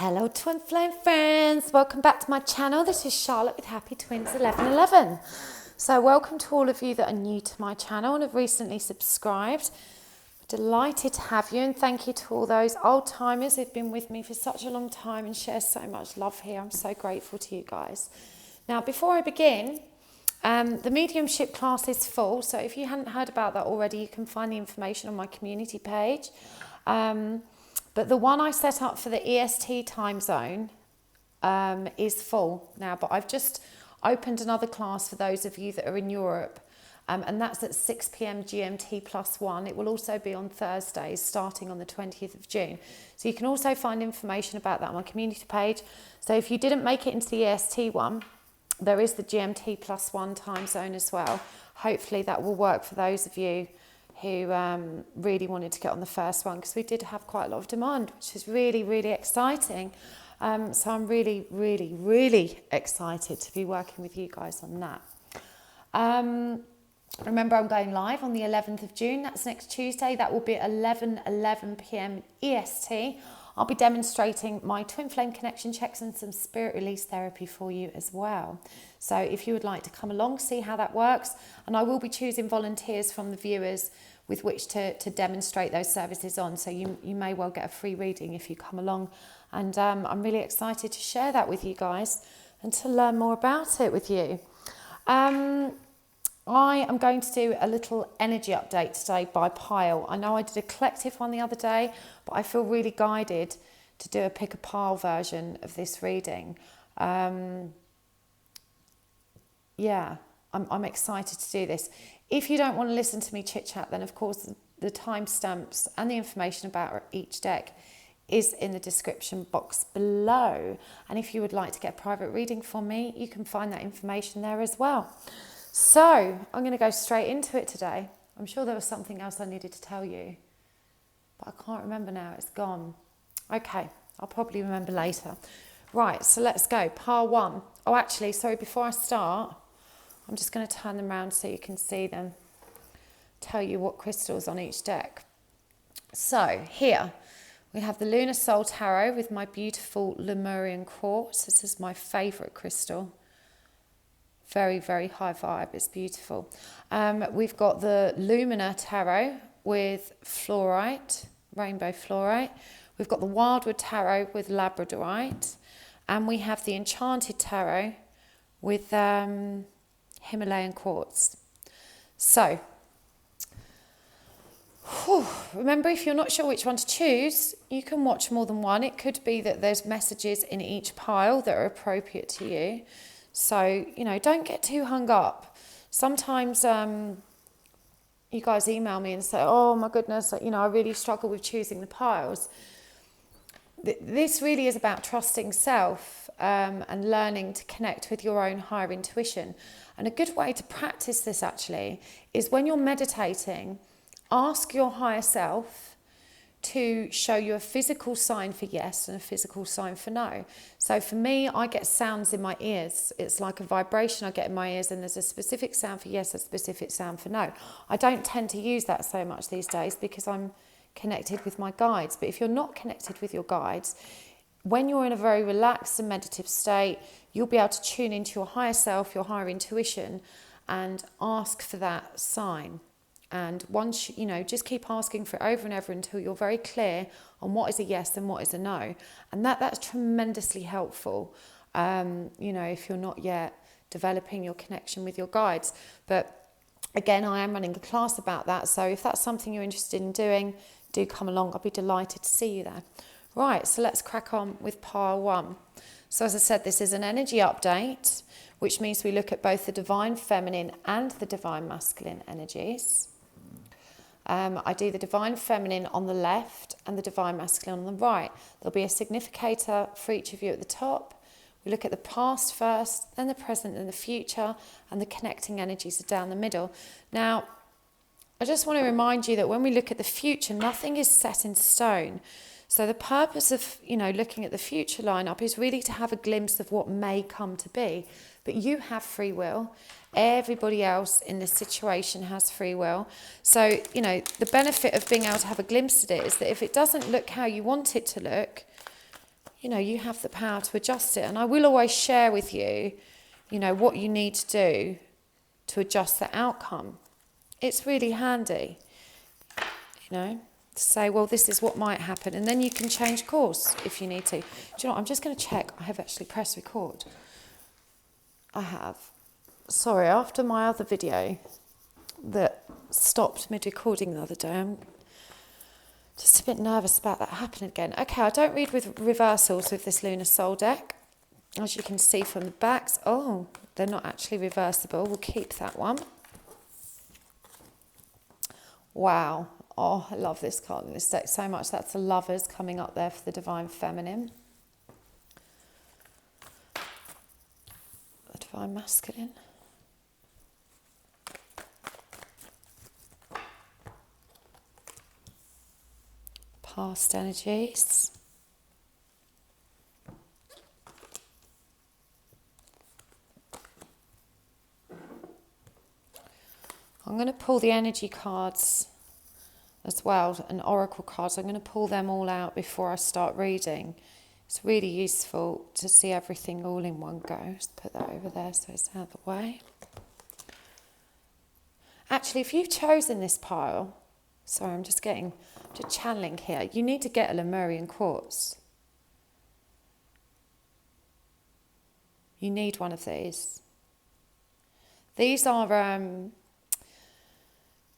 Hello Twin Flame friends, welcome back to my channel. This is Charlotte with Happy Twins 1111. So welcome to all of you that are new to my channel and have recently subscribed. I'm delighted to have you, and thank you to all those old timers who've been with me for such a long time and share so much love here. I'm so grateful to you guys. Now before I begin, the mediumship class is full, so if you hadn't heard about that already, you can find the information on my community page. But the one I set up for the EST time zone is full now, but I've just opened another class for those of you that are in Europe, and that's at 6 p.m. GMT +1. It will also be on Thursdays starting on the 20th of June. So you can also find information about that on my community page. So if you didn't make it into the EST one, there is the GMT +1 time zone as well. Hopefully that will work for those of you who really wanted to get on the first one, because we did have quite a lot of demand, which is really, really exciting. So I'm really, really, really excited to be working with you guys on that. Remember, I'm going live on the 11th of June. That's next Tuesday. That will be at 11 p.m. EST. I'll be demonstrating my twin flame connection checks and some spirit release therapy for you as well. So if you would like to come along, see how that works. And I will be choosing volunteers from the viewers with which to demonstrate those services on. So you may well get a free reading if you come along. And I'm really excited to share that with you guys and to learn more about it with you. I am going to do a little energy update today by pile. I know I did a collective one the other day, but I feel really guided to do a pick a pile version of this reading. I'm excited to do this. If you don't want to listen to me chit chat, then of course the timestamps and the information about each deck is in the description box below. And if you would like to get a private reading from me, you can find that information there as well. So I'm going to go straight into it today. I'm sure there was something else I needed to tell you, but I can't remember now. It's gone. Okay, I'll probably remember later. Right, so let's go. Pile one. Oh, actually, sorry, before I start, I'm just going to turn them around so you can see them. Tell you what crystals on each deck. So here we have the Lunar Soul Tarot with my beautiful Lemurian quartz. This is my favourite crystal. Very, very high vibe. It's beautiful. We've got the Lumina Tarot with Fluorite, rainbow fluorite. We've got the Wildwood Tarot with Labradorite. And we have the Enchanted Tarot with Himalayan quartz. So, remember, if you're not sure which one to choose, you can watch more than one. It could be that there's messages in each pile that are appropriate to you. So, don't get too hung up. Sometimes you guys email me and say, oh my goodness, I really struggle with choosing the piles. This really is about trusting self and learning to connect with your own higher intuition. And a good way to practice this actually is when you're meditating, ask your higher self to show you a physical sign for yes and a physical sign for no. So for me, I get sounds in my ears. It's like a vibration I get in my ears, and there's a specific sound for yes, a specific sound for no. I don't tend to use that so much these days because I'm connected with my guides. But if you're not connected with your guides, when you're in a very relaxed and meditative state, you'll be able to tune into your higher self, your higher intuition, and ask for that sign. And once, just keep asking for it over and over until you're very clear on what is a yes and what is a no. And that's tremendously helpful, if you're not yet developing your connection with your guides. But again, I am running a class about that. So if that's something you're interested in doing, do come along. I'll be delighted to see you there. Right, so let's crack on with pile one. So as I said, this is an energy update, which means we look at both the divine feminine and the divine masculine energies. I do the divine feminine on the left and the divine masculine on the right. There'll be a significator for each of you at the top. We look at the past first, then the present and the future, and the connecting energies are down the middle. Now, I just want to remind you that when we look at the future, nothing is set in stone. So the purpose of, looking at the future lineup is really to have a glimpse of what may come to be. But you have free will. Everybody else in this situation has free will. So, the benefit of being able to have a glimpse at it is that if it doesn't look how you want it to look, you know, you have the power to adjust it. And I will always share with you, you know, what you need to do to adjust the outcome. It's really handy, you know, to say, well, this is what might happen. And then you can change course if you need to. Do you know what? I'm just going to check. I have actually pressed record. I have. Sorry, after my other video that stopped mid-recording the other day, I'm just a bit nervous about that happening again. Okay, I don't read with reversals with this Lunar Soul deck. As you can see from the backs, oh, they're not actually reversible. We'll keep that one. Wow. Oh, I love this card in this deck so much. That's the Lovers coming up there for the Divine Feminine. The Divine Masculine. Past energies. I'm going to pull the energy cards as well, and oracle cards. I'm going to pull them all out before I start reading. It's really useful to see everything all in one go. Just put that over there so it's out of the way. Actually, if you've chosen this pile, sorry, I'm just channeling here. You need to get a Lemurian quartz. You need one of these. These are,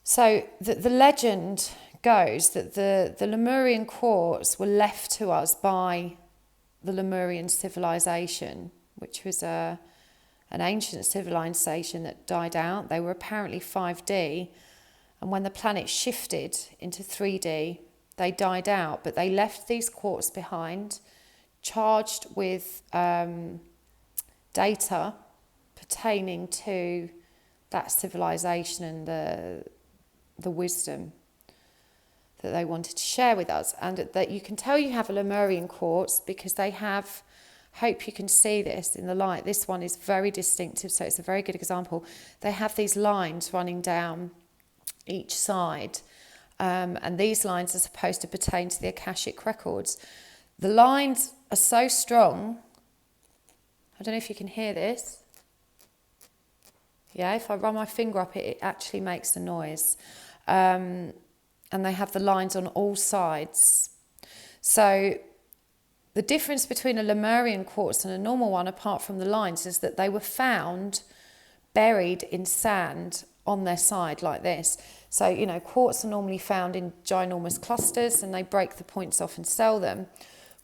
so the legend goes that the Lemurian quartz were left to us by the Lemurian civilization, which was an ancient civilization that died out. They were apparently 5D. And when the planet shifted into 3D, they died out, but they left these quartz behind, charged with data pertaining to that civilization and the wisdom that they wanted to share with us. And that you can tell you have a Lemurian quartz because they have, hope you can see this in the light, this one is very distinctive, so it's a very good example. They have these lines running down each side, and these lines are supposed to pertain to the Akashic records. The lines are so strong, I don't know if you can hear this. Yeah, if I run my finger up it actually makes a noise. And they have the lines on all sides. So the difference between a Lemurian quartz and a normal one, apart from the lines, is that they were found buried in sand on their side like this. So, you know, quartz are normally found in ginormous clusters and they break the points off and sell them.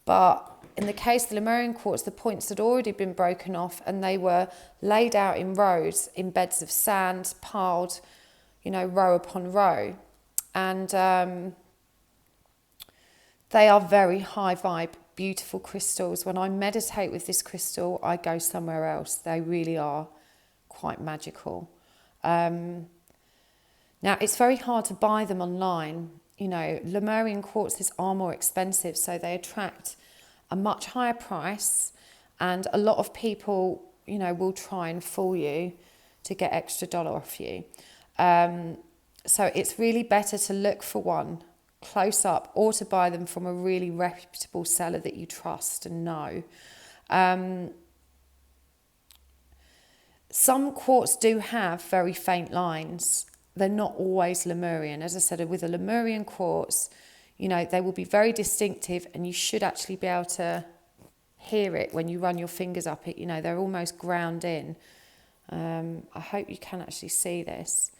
But in the case of the Lemurian quartz, the points had already been broken off and they were laid out in rows in beds of sand, piled, you know, row upon row. And they are very high vibe, beautiful crystals. When I meditate with this crystal, I go somewhere else. They really are quite magical. Now, it's very hard to buy them online. You know, Lemurian quartzes are more expensive, so they attract a much higher price, and a lot of people, you know, will try and fool you to get extra dollar off you. So it's really better to look for one close up or to buy them from a really reputable seller that you trust and know. Some quartz do have very faint lines. They're not always Lemurian. As I said, with a Lemurian quartz, you know, they will be very distinctive and you should actually be able to hear it when you run your fingers up it. You know, they're almost ground in. I hope you can actually see this.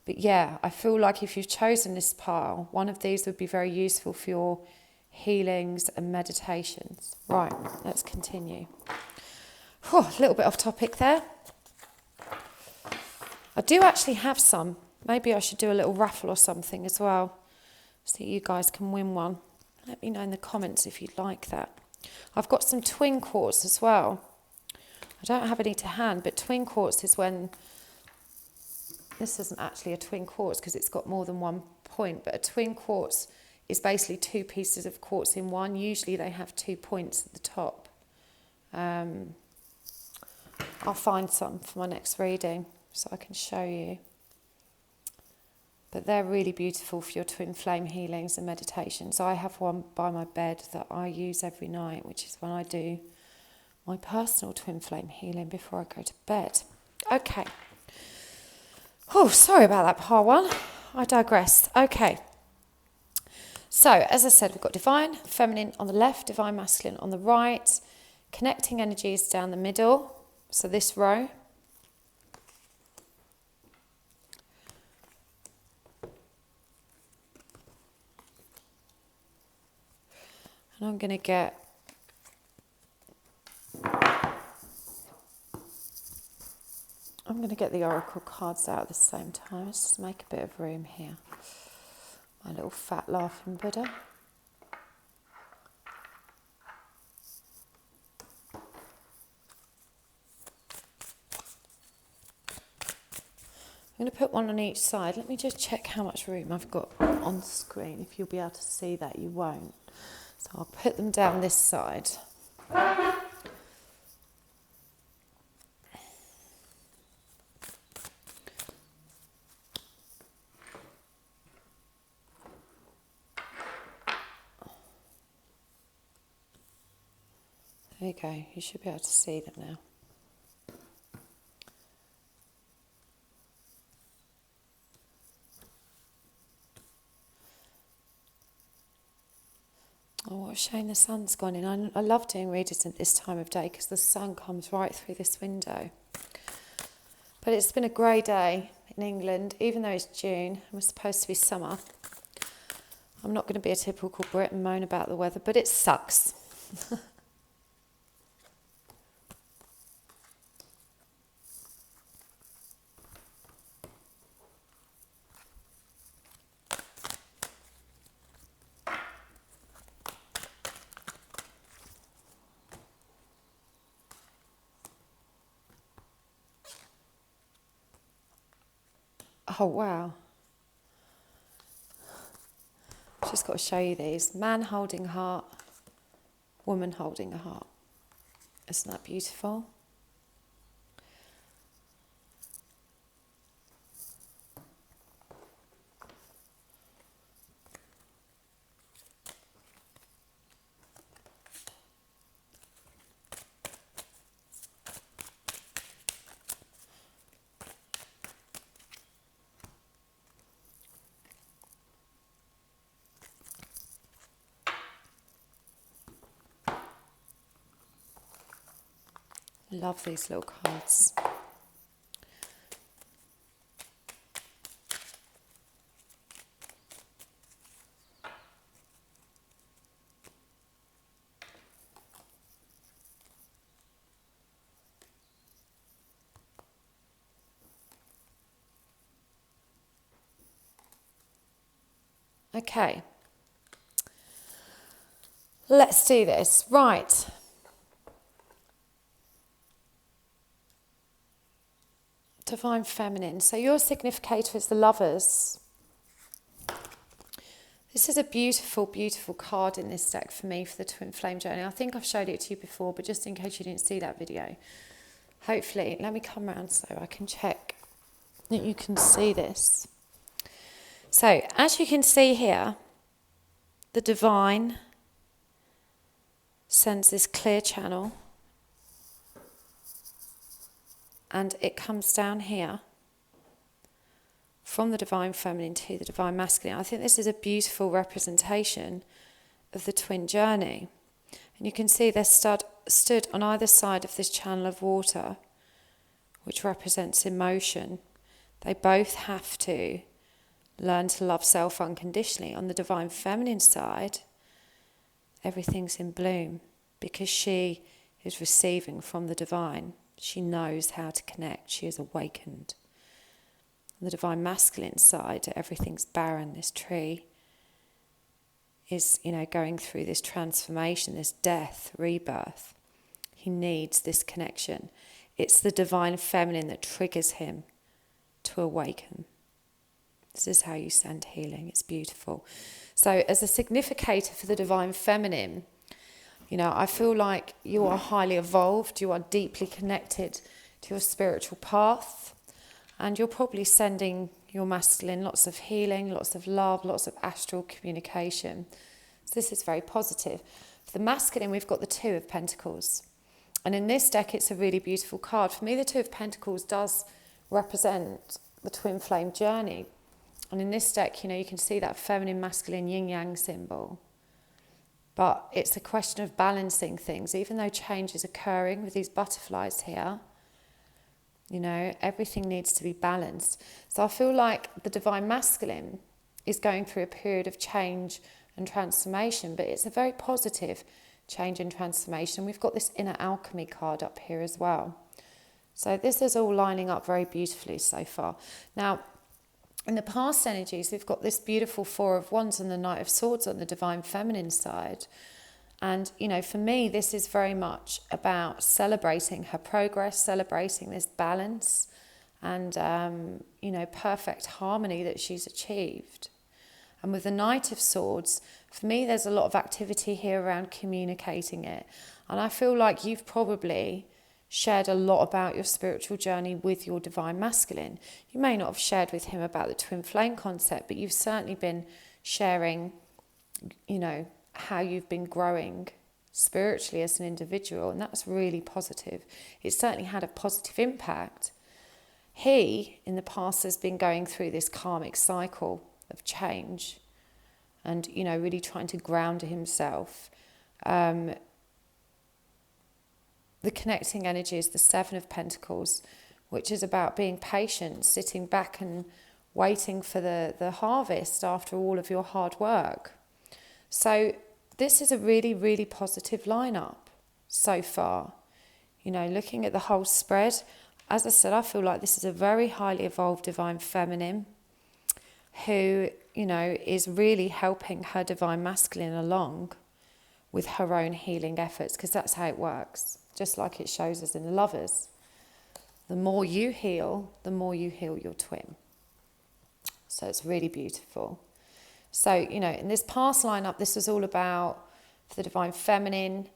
But yeah, I feel like if you've chosen this pile, one of these would be very useful for your healings and meditations. Right, let's continue. Whew, a little bit off topic there. I do actually have some. Maybe I should do a little raffle or something as well, so that you guys can win one. Let me know in the comments if you'd like that. I've got some twin quartz as well. I don't have any to hand, but twin quartz is when... This isn't actually a twin quartz because it's got more than one point, but a twin quartz is basically two pieces of quartz in one. Usually they have 2 points at the top. I'll find some for my next reading so I can show you. But they're really beautiful for your twin flame healings and meditations. I have one by my bed that I use every night, which is when I do my personal twin flame healing before I go to bed. Okay. Oh, sorry about that, part one. I digressed. Okay. So, as I said, we've got divine feminine on the left, divine masculine on the right, connecting energies down the middle. So this row. And I'm going to get the oracle cards out at the same time. Let's just make a bit of room here. My little fat laughing Buddha. I'm going to put one on each side. Let me just check how much room I've got on the screen. If you'll be able to see that, you won't. So I'll put them down this side. There you go. You should be able to see them now. Oh, what a shame the sun's gone in. I love doing readings at this time of day because the sun comes right through this window. But it's been a grey day in England, even though it's June and we're supposed to be summer. I'm not going to be a typical Brit and moan about the weather, but it sucks. Oh, wow. Just got to show you these. Man holding heart, woman holding a heart. Isn't that beautiful? Love these little cards. Okay. Let's do this. Right. Divine Feminine. So your significator is the Lovers. This is a beautiful, beautiful card in this deck for me for the Twin Flame Journey. I think I've showed it to you before, but just in case you didn't see that video. Hopefully, let me come around so I can check that you can see this. So, as you can see here, the Divine sends this clear channel and it comes down here from the Divine Feminine to the Divine Masculine. I think this is a beautiful representation of the twin journey. And you can see they're stood on either side of this channel of water, which represents emotion. They both have to learn to love self unconditionally. On the Divine Feminine side, everything's in bloom because she is receiving from the Divine. She knows how to connect. She is awakened. On the Divine Masculine side, everything's barren. This tree is, going through this transformation, this death, rebirth. He needs this connection. It's the Divine Feminine that triggers him to awaken. This is how you send healing. It's beautiful. So as a significator for the Divine Feminine, I feel like you are highly evolved, you are deeply connected to your spiritual path, and you're probably sending, your masculine, lots of healing, lots of love, lots of astral communication. So this is very positive. For the masculine, we've got the Two of Pentacles. And in this deck, it's a really beautiful card. For me, the Two of Pentacles does represent the twin flame journey. And in this deck, you can see that feminine, masculine, yin-yang symbol. But it's a question of balancing things. Even though change is occurring with these butterflies here, everything needs to be balanced. So I feel like the divine masculine is going through a period of change and transformation, but it's a very positive change and transformation. We've got this inner alchemy card up here as well. So this is all lining up very beautifully so far. Now, in the past energies, we've got this beautiful Four of Wands and the Knight of Swords on the divine feminine side. And, for me, this is very much about celebrating her progress, celebrating this balance and, perfect harmony that she's achieved. And with the Knight of Swords, for me, there's a lot of activity here around communicating it. And I feel like you've probably shared a lot about your spiritual journey with your divine masculine. You may not have shared with him about the twin flame concept, but you've certainly been sharing, how you've been growing spiritually as an individual, and that's really positive. It's certainly had a positive impact. He, in the past, has been going through this karmic cycle of change and, really trying to ground himself. The connecting energy is the Seven of Pentacles, which is about being patient, sitting back and waiting for the harvest after all of your hard work. So this is a really, really positive lineup so far. Looking at the whole spread, as I said, I feel like this is a very highly evolved divine feminine who, is really helping her divine masculine along with her own healing efforts, because that's how it works, just like it shows us in the Lovers. The more you heal, the more you heal your twin. So it's really beautiful. So, in this past lineup, this was all about, for the divine feminine,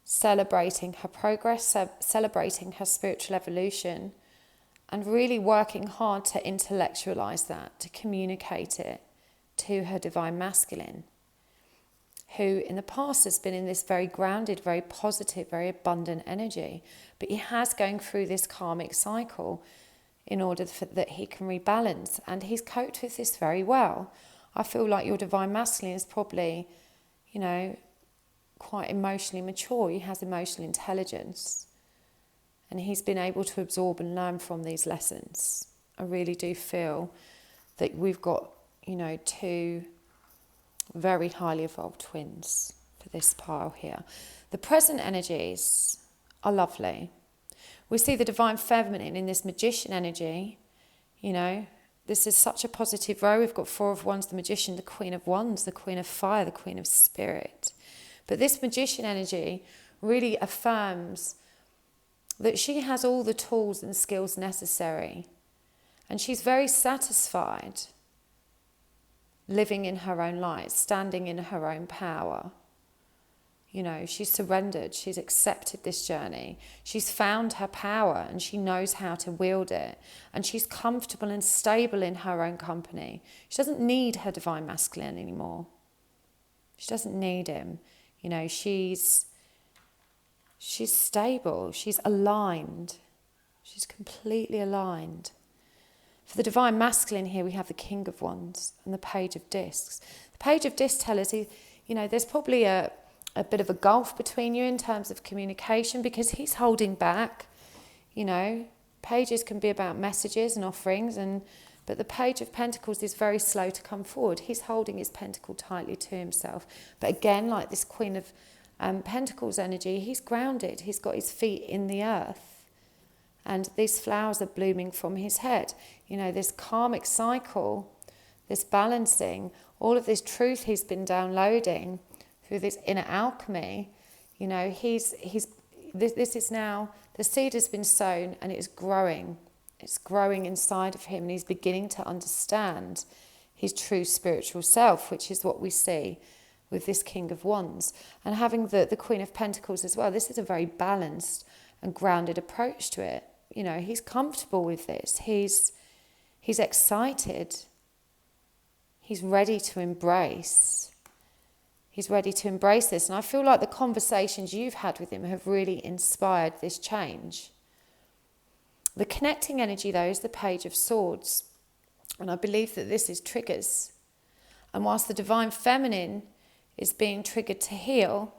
celebrating her progress, celebrating her spiritual evolution, and really working hard to intellectualize that, to communicate it to her divine masculine, who in the past has been in this very grounded, very positive, very abundant energy. But he has going through this karmic cycle in order that he can rebalance. And he's coped with this very well. I feel like your divine masculine is probably, quite emotionally mature. He has emotional intelligence. And he's been able to absorb and learn from these lessons. I really do feel that we've got, two very highly evolved twins for this pile here. The present energies are lovely. We see the divine feminine in this magician energy. This is such a positive row. We've got Four of Wands, the magician, the Queen of Wands, the Queen of Fire, the Queen of Spirit. But this magician energy really affirms that she has all the tools and skills necessary. And she's very satisfied living in her own light, standing in her own power. She's surrendered, she's accepted this journey. She's found her power and she knows how to wield it. And she's comfortable and stable in her own company. She doesn't need her divine masculine anymore. She doesn't need him. She's stable, she's aligned. She's completely aligned. For the divine masculine here, we have the King of Wands and the Page of Discs. The Page of Discs tells us, there's probably a bit of a gulf between you in terms of communication because he's holding back. Pages can be about messages and offerings, but the Page of Pentacles is very slow to come forward. He's holding his pentacle tightly to himself. But again, like this Queen of Pentacles energy, he's grounded. He's got his feet in the earth. And these flowers are blooming from his head. This karmic cycle, this balancing, all of this truth he's been downloading through this inner alchemy, this is now, the seed has been sown and it's growing. It's growing inside of him and he's beginning to understand his true spiritual self, which is what we see with this King of Wands. And having the Queen of Pentacles as well, this is a very balanced and grounded approach to it. He's comfortable with this. He's He's excited. He's ready to embrace. He's ready to embrace this. And I feel like the conversations you've had with him have really inspired this change. The connecting energy, though, is the Page of Swords. And I believe that this is triggers. And whilst the Divine Feminine is being triggered to heal,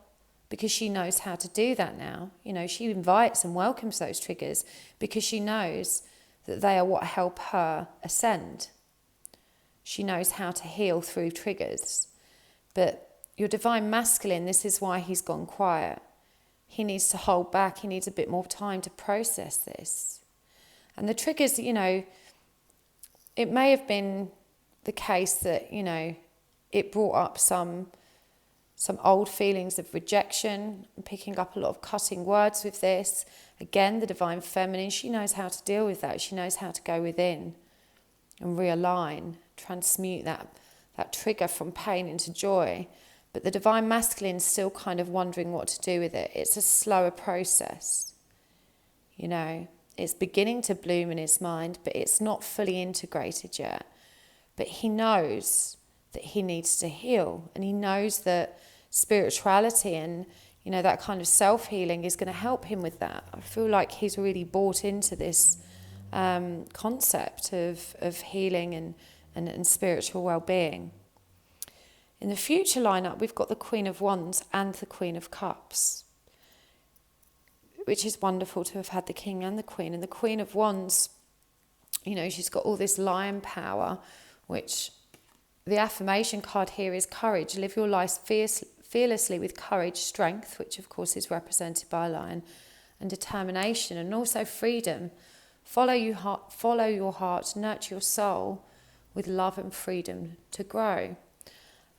because she knows how to do that now, she invites and welcomes those triggers because she knows that they are what help her ascend. She knows how to heal through triggers. But your Divine Masculine, this is why he's gone quiet. He needs to hold back. He needs a bit more time to process this. And the triggers, it may have been the case that, it brought up some old feelings of rejection. I'm picking up a lot of cutting words with this. Again, the Divine Feminine, she knows how to deal with that. She knows how to go within and realign, transmute that trigger from pain into joy. But the Divine Masculine is still kind of wondering what to do with it. It's a slower process. It's beginning to bloom in his mind, but it's not fully integrated yet. But he knows that he needs to heal, and he knows that spirituality and that kind of self-healing is going to help him with that. I feel like he's really bought into this concept of healing and spiritual well-being. In the future lineup, we've got the Queen of Wands and the Queen of Cups, which is wonderful to have had the King and the Queen. And the Queen of Wands, she's got all this lion power, which the affirmation card here is courage. Live your life fearlessly with courage, strength, which of course is represented by a lion, and determination, and also freedom. Follow your heart, nurture your soul with love and freedom to grow.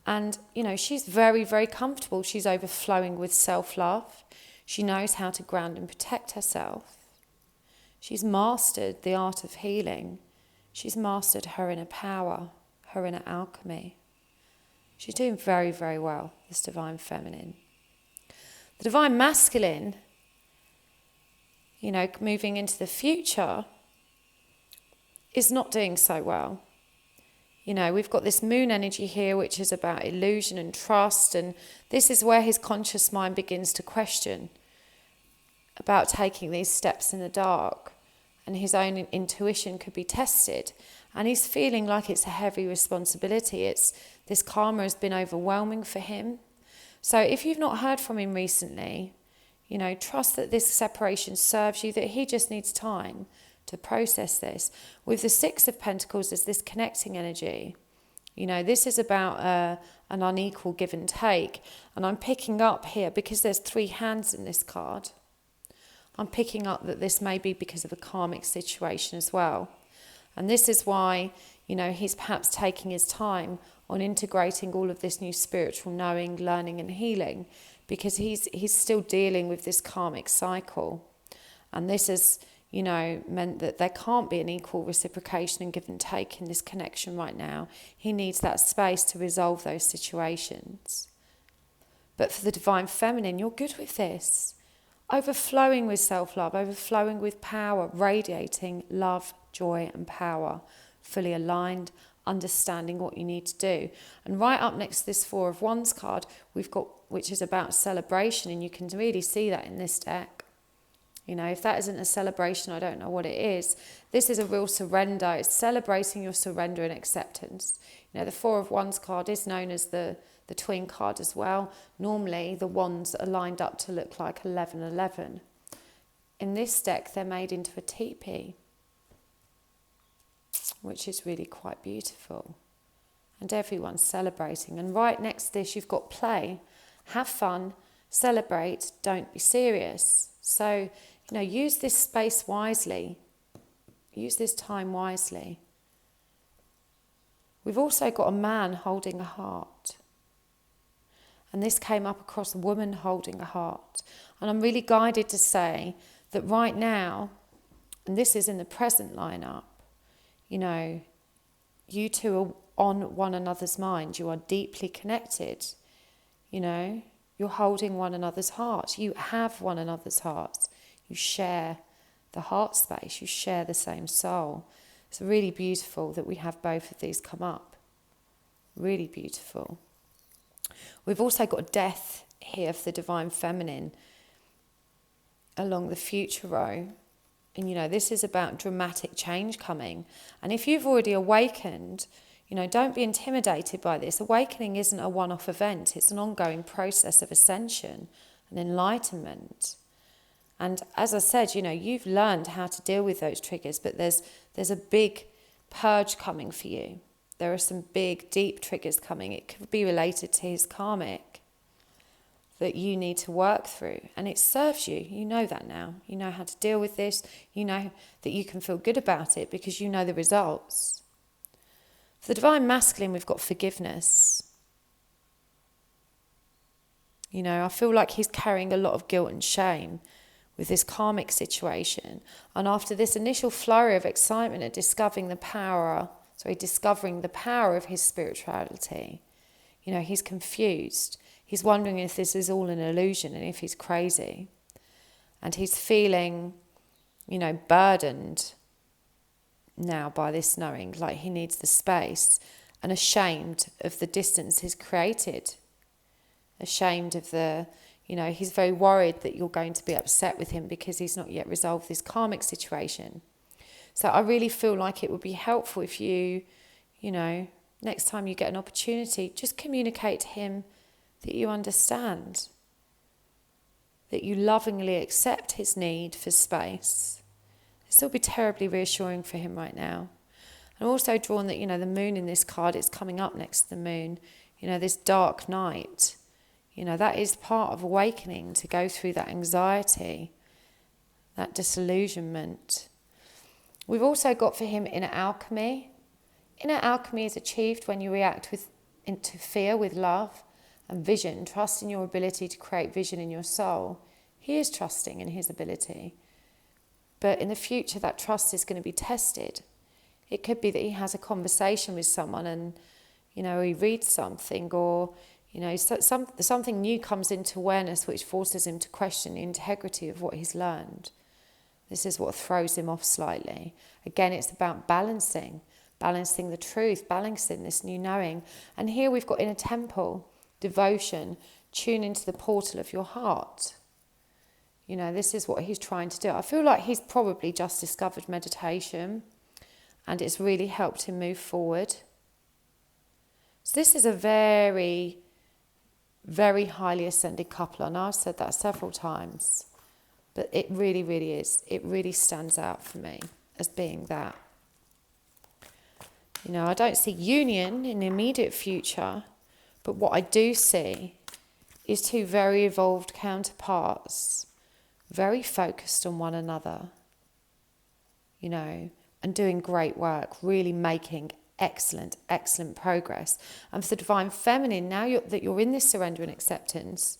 And, she's very, very comfortable. She's overflowing with self-love. She knows how to ground and protect herself. She's mastered the art of healing. She's mastered her inner power, her inner alchemy. She's doing very, very well, this Divine Feminine. The Divine Masculine, moving into the future, is not doing so well. We've got this moon energy here, which is about illusion and trust, and this is where his conscious mind begins to question about taking these steps in the dark, and his own intuition could be tested, and he's feeling like it's a heavy responsibility. This karma has been overwhelming for him. So if you've not heard from him recently, trust that this separation serves you, that he just needs time to process this. With the Six of Pentacles as this connecting energy, this is about an unequal give and take. And I'm picking up here, because there's 3 hands in this card, I'm picking up that this may be because of a karmic situation as well. And this is why, he's perhaps taking his time on integrating all of this new spiritual knowing, learning and healing, because he's still dealing with this karmic cycle. And this is, meant that there can't be an equal reciprocation and give and take in this connection right now. He needs that space to resolve those situations. But for the Divine Feminine, you're good with this. Overflowing with self-love, overflowing with power, radiating love, joy and power, fully aligned, understanding what you need to do. And right up next to this Four of Wands card, we've got, which is about celebration, and you can really see that in this deck. If that isn't a celebration, I don't know what it is. This is a real surrender. It's celebrating your surrender and acceptance. The Four of Wands card is known as the twin card as well. Normally, the wands are lined up to look like 1111. In this deck, they're made into a teepee, which is really quite beautiful. And everyone's celebrating. And right next to this, you've got play. Have fun, celebrate, don't be serious. So, use this space wisely. Use this time wisely. We've also got a man holding a heart. And this came up across a woman holding a heart. And I'm really guided to say that right now, and this is in the present lineup, you two are on one another's mind. You are deeply connected. You're holding one another's heart. You have one another's hearts. You share the heart space. You share the same soul. It's really beautiful that we have both of these come up. Really beautiful. We've also got death here for the Divine Feminine along the future row. And, you know, this is about dramatic change coming. And if you've already awakened, you know, don't be intimidated by this. Awakening isn't a one-off event. It's an ongoing process of ascension and enlightenment. And as I said, you know, you've learned how to deal with those triggers, but there's a big purge coming for you. There are some big, deep triggers coming. It could be related to his karmic that you need to work through. And it serves you. You know that now. You know how to deal with this. You know that you can feel good about it because you know the results. For the Divine Masculine, we've got forgiveness. You know, I feel like he's carrying a lot of guilt and shame with this karmic situation. And after this initial flurry of excitement at discovering the power of his spirituality, you know, he's confused. He's wondering if this is all an illusion and if he's crazy. And he's feeling, you know, burdened now by this knowing, like he needs the space, and ashamed of the distance he's created. Ashamed of the, you know, he's very worried that you're going to be upset with him because he's not yet resolved this karmic situation. So I really feel like it would be helpful if you know, next time you get an opportunity, just communicate to him that you understand, that you lovingly accept his need for space. This will be terribly reassuring for him right now. I'm also drawn that, you know, the moon in this card is coming up next to the moon. You know, this dark night. You know, that is part of awakening, to go through that anxiety, that disillusionment. We've also got for him inner alchemy. Inner alchemy is achieved when you react into fear with love and vision, trust in your ability to create vision in your soul. He is trusting in his ability. But in the future, that trust is going to be tested. It could be that he has a conversation with someone and, you know, he reads something, or, you know, something new comes into awareness which forces him to question the integrity of what he's learned. This is what throws him off slightly. Again, it's about balancing the truth, balancing this new knowing. And here we've got inner temple, devotion, tune into the portal of your heart. You know, this is what he's trying to do. I feel like he's probably just discovered meditation and it's really helped him move forward. So this is a very, very highly ascended couple. I know I've said that several times, but it really, really is. It really stands out for me as being that. You know, I don't see union in the immediate future, but what I do see is two very evolved counterparts, very focused on one another, you know, and doing great work, really making excellent, excellent progress. And for the Divine Feminine, now that you're in this surrender and acceptance,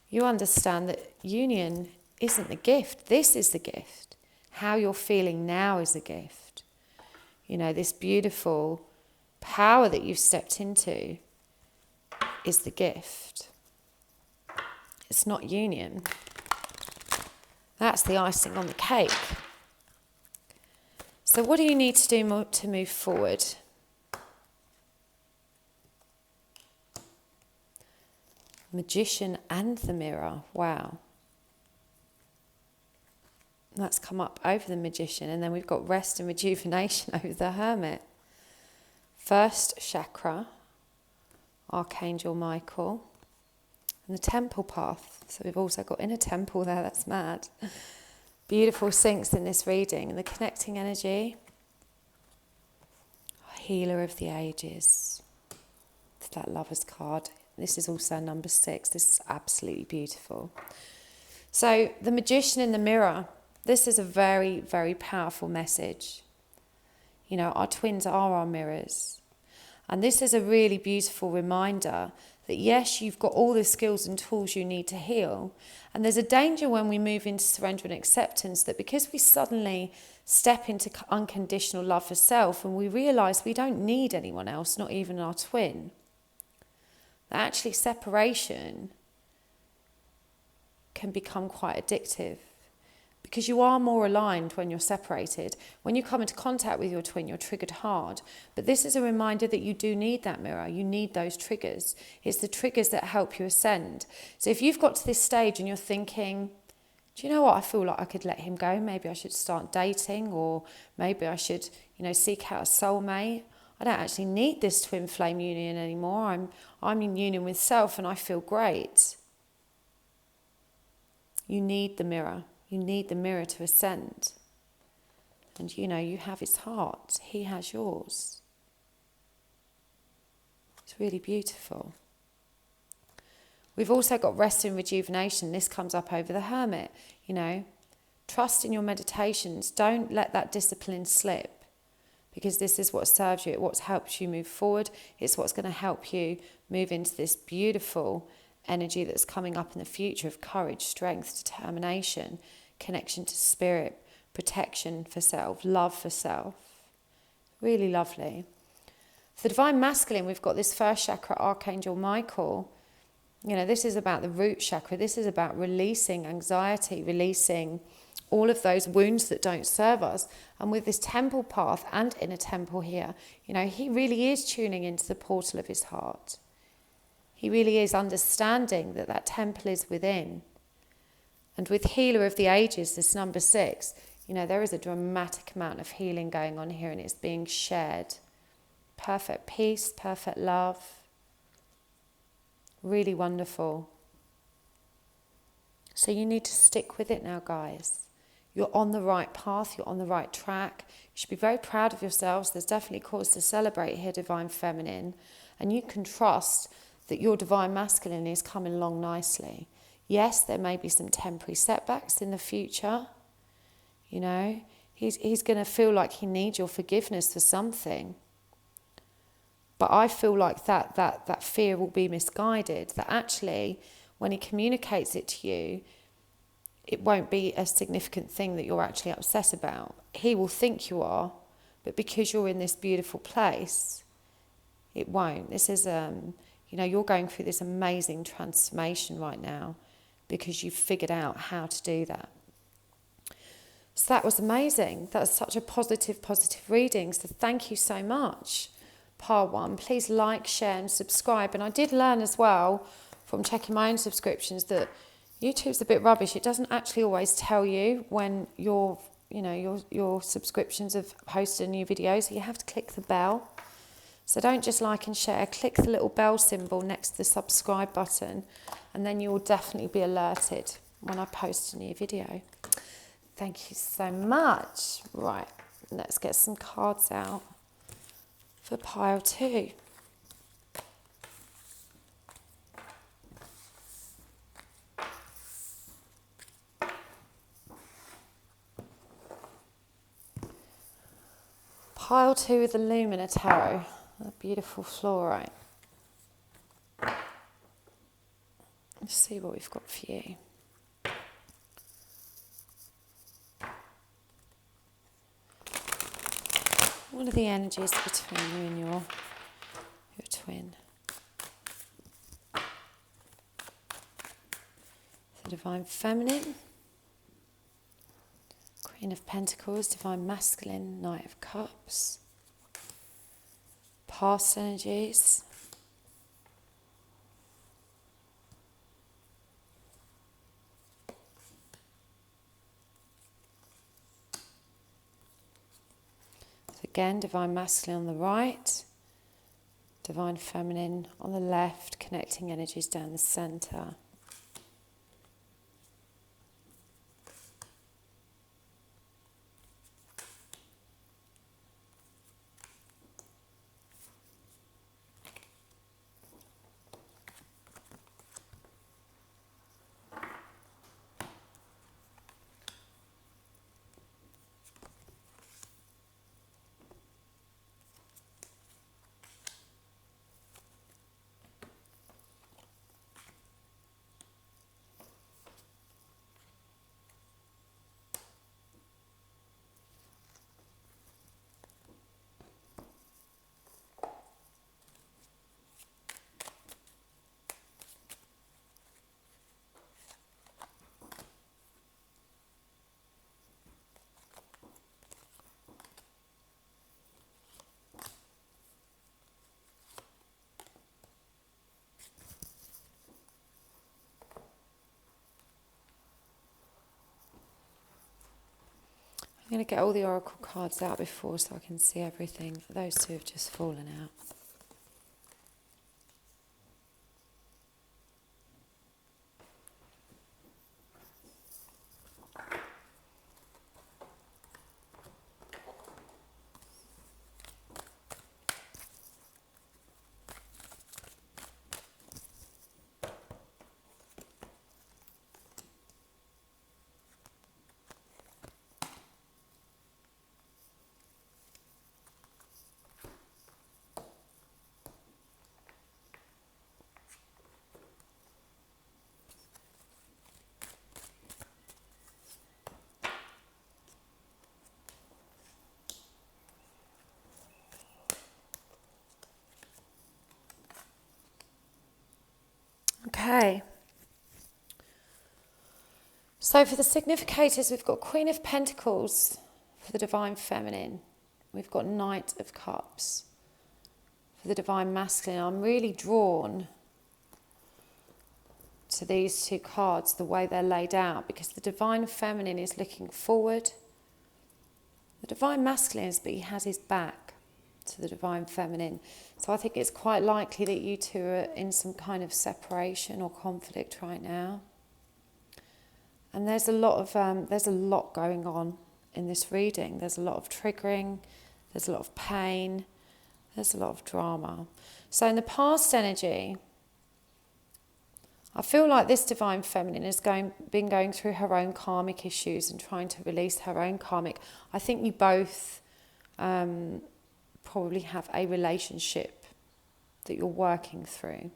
you understand that union isn't the gift. This is the gift. How you're feeling now is the gift. You know, this beautiful power that you've stepped into is the gift. It's not union. That's the icing on the cake. So what do you need to do to move forward? Magician and the Mirror. Wow. That's come up over the Magician, and then we've got rest and rejuvenation over the Hermit. First chakra, Archangel Michael, and the Temple Path. So we've also got inner temple there, that's mad. Beautiful syncs in this reading. And the connecting energy, Healer of the Ages. It's that Lover's card. This is also number 6. This is absolutely beautiful. So the Magician in the Mirror. This is a very, very powerful message. You know, our twins are our mirrors. And this is a really beautiful reminder that yes, you've got all the skills and tools you need to heal. And there's a danger when we move into surrender and acceptance that because we suddenly step into unconditional love for self and we realise we don't need anyone else, not even our twin, that actually separation can become quite addictive. because you are more aligned when you're separated. When you come into contact with your twin, you're triggered hard. But this is a reminder that you do need that mirror. You need those triggers. It's the triggers that help you ascend. So if you've got to this stage and you're thinking, do you know what, I feel like I could let him go. Maybe I should start dating, or maybe I should, seek out a soulmate. I don't actually need this twin flame union anymore. I'm in union with self and I feel great. You need the mirror. You need the mirror to ascend. And you have his heart. He has yours. It's really beautiful. We've also got rest and rejuvenation. This comes up over the Hermit. Trust in your meditations. Don't let that discipline slip, because this is what serves you. It's what helps you move forward. It's what's going to help you move into this beautiful energy that's coming up in the future of courage, strength, determination, connection to spirit, protection for self, love for self. Really lovely. For the Divine Masculine, we've got this first chakra, Archangel Michael. This is about the root chakra. This is about releasing anxiety, releasing all of those wounds that don't serve us. And with this temple path and inner temple here, he really is tuning into the portal of his heart. He really is understanding that temple is within. And with Healer of the Ages, this number 6, there is a dramatic amount of healing going on here, and it's being shared. Perfect peace, perfect love. Really wonderful. So you need to stick with it now, guys. You're on the right path, you're on the right track. You should be very proud of yourselves. There's definitely cause to celebrate here, Divine Feminine. And you can trust that your Divine Masculine is coming along nicely. Yes, there may be some temporary setbacks in the future. He's going to feel like he needs your forgiveness for something. But I feel like that fear will be misguided. That actually, when he communicates it to you, it won't be a significant thing that you're actually upset about. He will think you are, but because you're in this beautiful place, it won't. This is, you're going through this amazing transformation right now because you've figured out how to do that. So that was amazing. That was such a positive reading. So thank you so much, Par 1. Please like, share and subscribe. And I did learn as well from checking my own subscriptions that YouTube's a bit rubbish. It doesn't actually always tell you when your subscriptions have posted a new video. So you have to click the bell. So don't just like and share. Click the little bell symbol next to the subscribe button, and then you will definitely be alerted when I post a new video. Thank you so much. Right, let's get some cards out for pile 2. Pile 2 with the Lumina Tarot, a beautiful Fluorite. Let's see what we've got for you. What are the energies between you and your twin? The Divine Feminine, Queen of Pentacles, Divine Masculine, Knight of Cups, past energies, again, Divine Masculine on the right, Divine Feminine on the left, connecting energies down the centre. I'm going to get all the oracle cards out before so I can see everything. Those two have just fallen out. Okay. So for the significators, we've got Queen of Pentacles for the Divine Feminine. We've got Knight of Cups for the Divine Masculine. I'm really drawn to these two cards, the way they're laid out, because the Divine Feminine is looking forward. The Divine Masculine is, but he has his back to the Divine Feminine. So I think it's quite likely that you two are in some kind of separation or conflict right now. And there's a lot going on in this reading. There's a lot of triggering, there's a lot of pain, there's a lot of drama. So in the past energy, I feel like this Divine Feminine has been going through her own karmic issues and trying to release her own karmic. I think you both probably have a relationship that you're working through.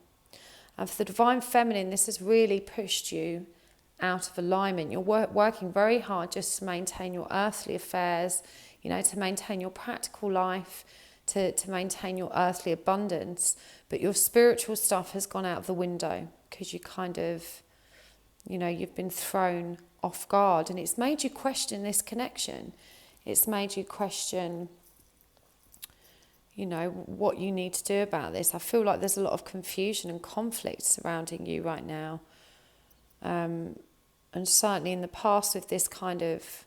And for the Divine Feminine, this has really pushed you out of alignment. You're working very hard just to maintain your earthly affairs, to maintain your practical life, to maintain your earthly abundance. But your spiritual stuff has gone out of the window because you kind of, you've been thrown off guard, and it's made you question this connection. It's made you question, what you need to do about this. I feel like there's a lot of confusion and conflict surrounding you right now. And certainly in the past with this kind of,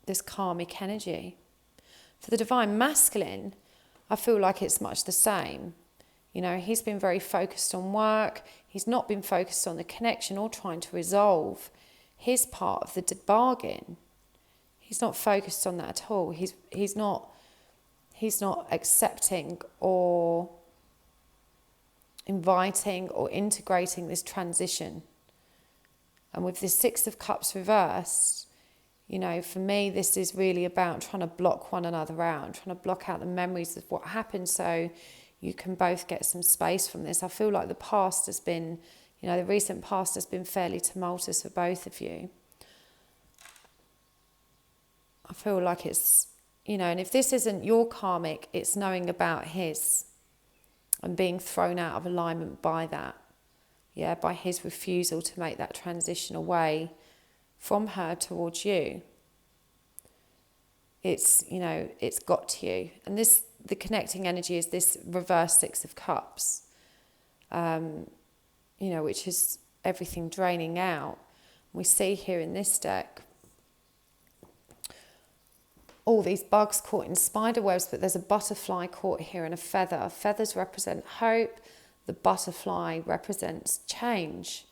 this karmic energy. For the Divine Masculine, I feel like it's much the same. He's been very focused on work. He's not been focused on the connection or trying to resolve his part of the bargain. He's not focused on that at all. He's not accepting or inviting or integrating this transition. And with the Six of Cups reversed, for me, this is really about trying to block one another out, trying to block out the memories of what happened so you can both get some space from this. I feel like the past has been, the recent past has been fairly tumultuous for both of you. I feel like it's, and if this isn't your karmic, it's knowing about his and being thrown out of alignment by that. Yeah, by his refusal to make that transition away from her towards you. It's, it's got to you. And the connecting energy is this reverse Six of Cups, which is everything draining out. We see here in this deck all these bugs caught in spider webs, but there's a butterfly caught here and a feather. Feathers represent hope. The butterfly represents change.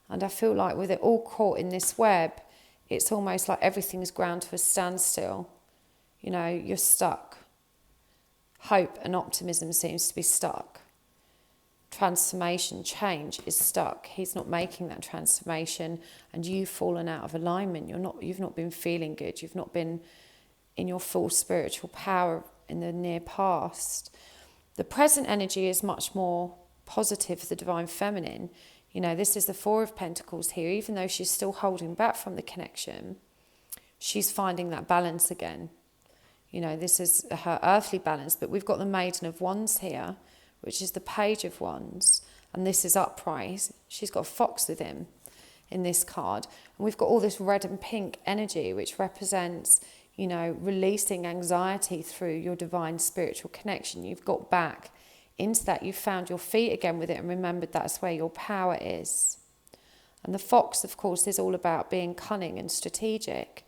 And I feel like with it all caught in this web, it's almost like everything's ground to a standstill. You're stuck. Hope and optimism seems to be stuck. Transformation, change is stuck. He's not making that transformation, and you've fallen out of alignment. You've not been feeling good. You've not been in your full spiritual power in the near past. The present energy is much more positive for the Divine Feminine. This is the Four of Pentacles here. Even though she's still holding back from the connection, she's finding that balance again. This is her earthly balance, but we've got the Maiden of Wands here, which is the Page of Wands, and this is upright. She's got a fox with him in this card, and we've got all this red and pink energy, which represents, releasing anxiety through your divine spiritual connection. You've got back into that. You've found your feet again with it and remembered that's where your power is. And the fox, of course, is all about being cunning and strategic.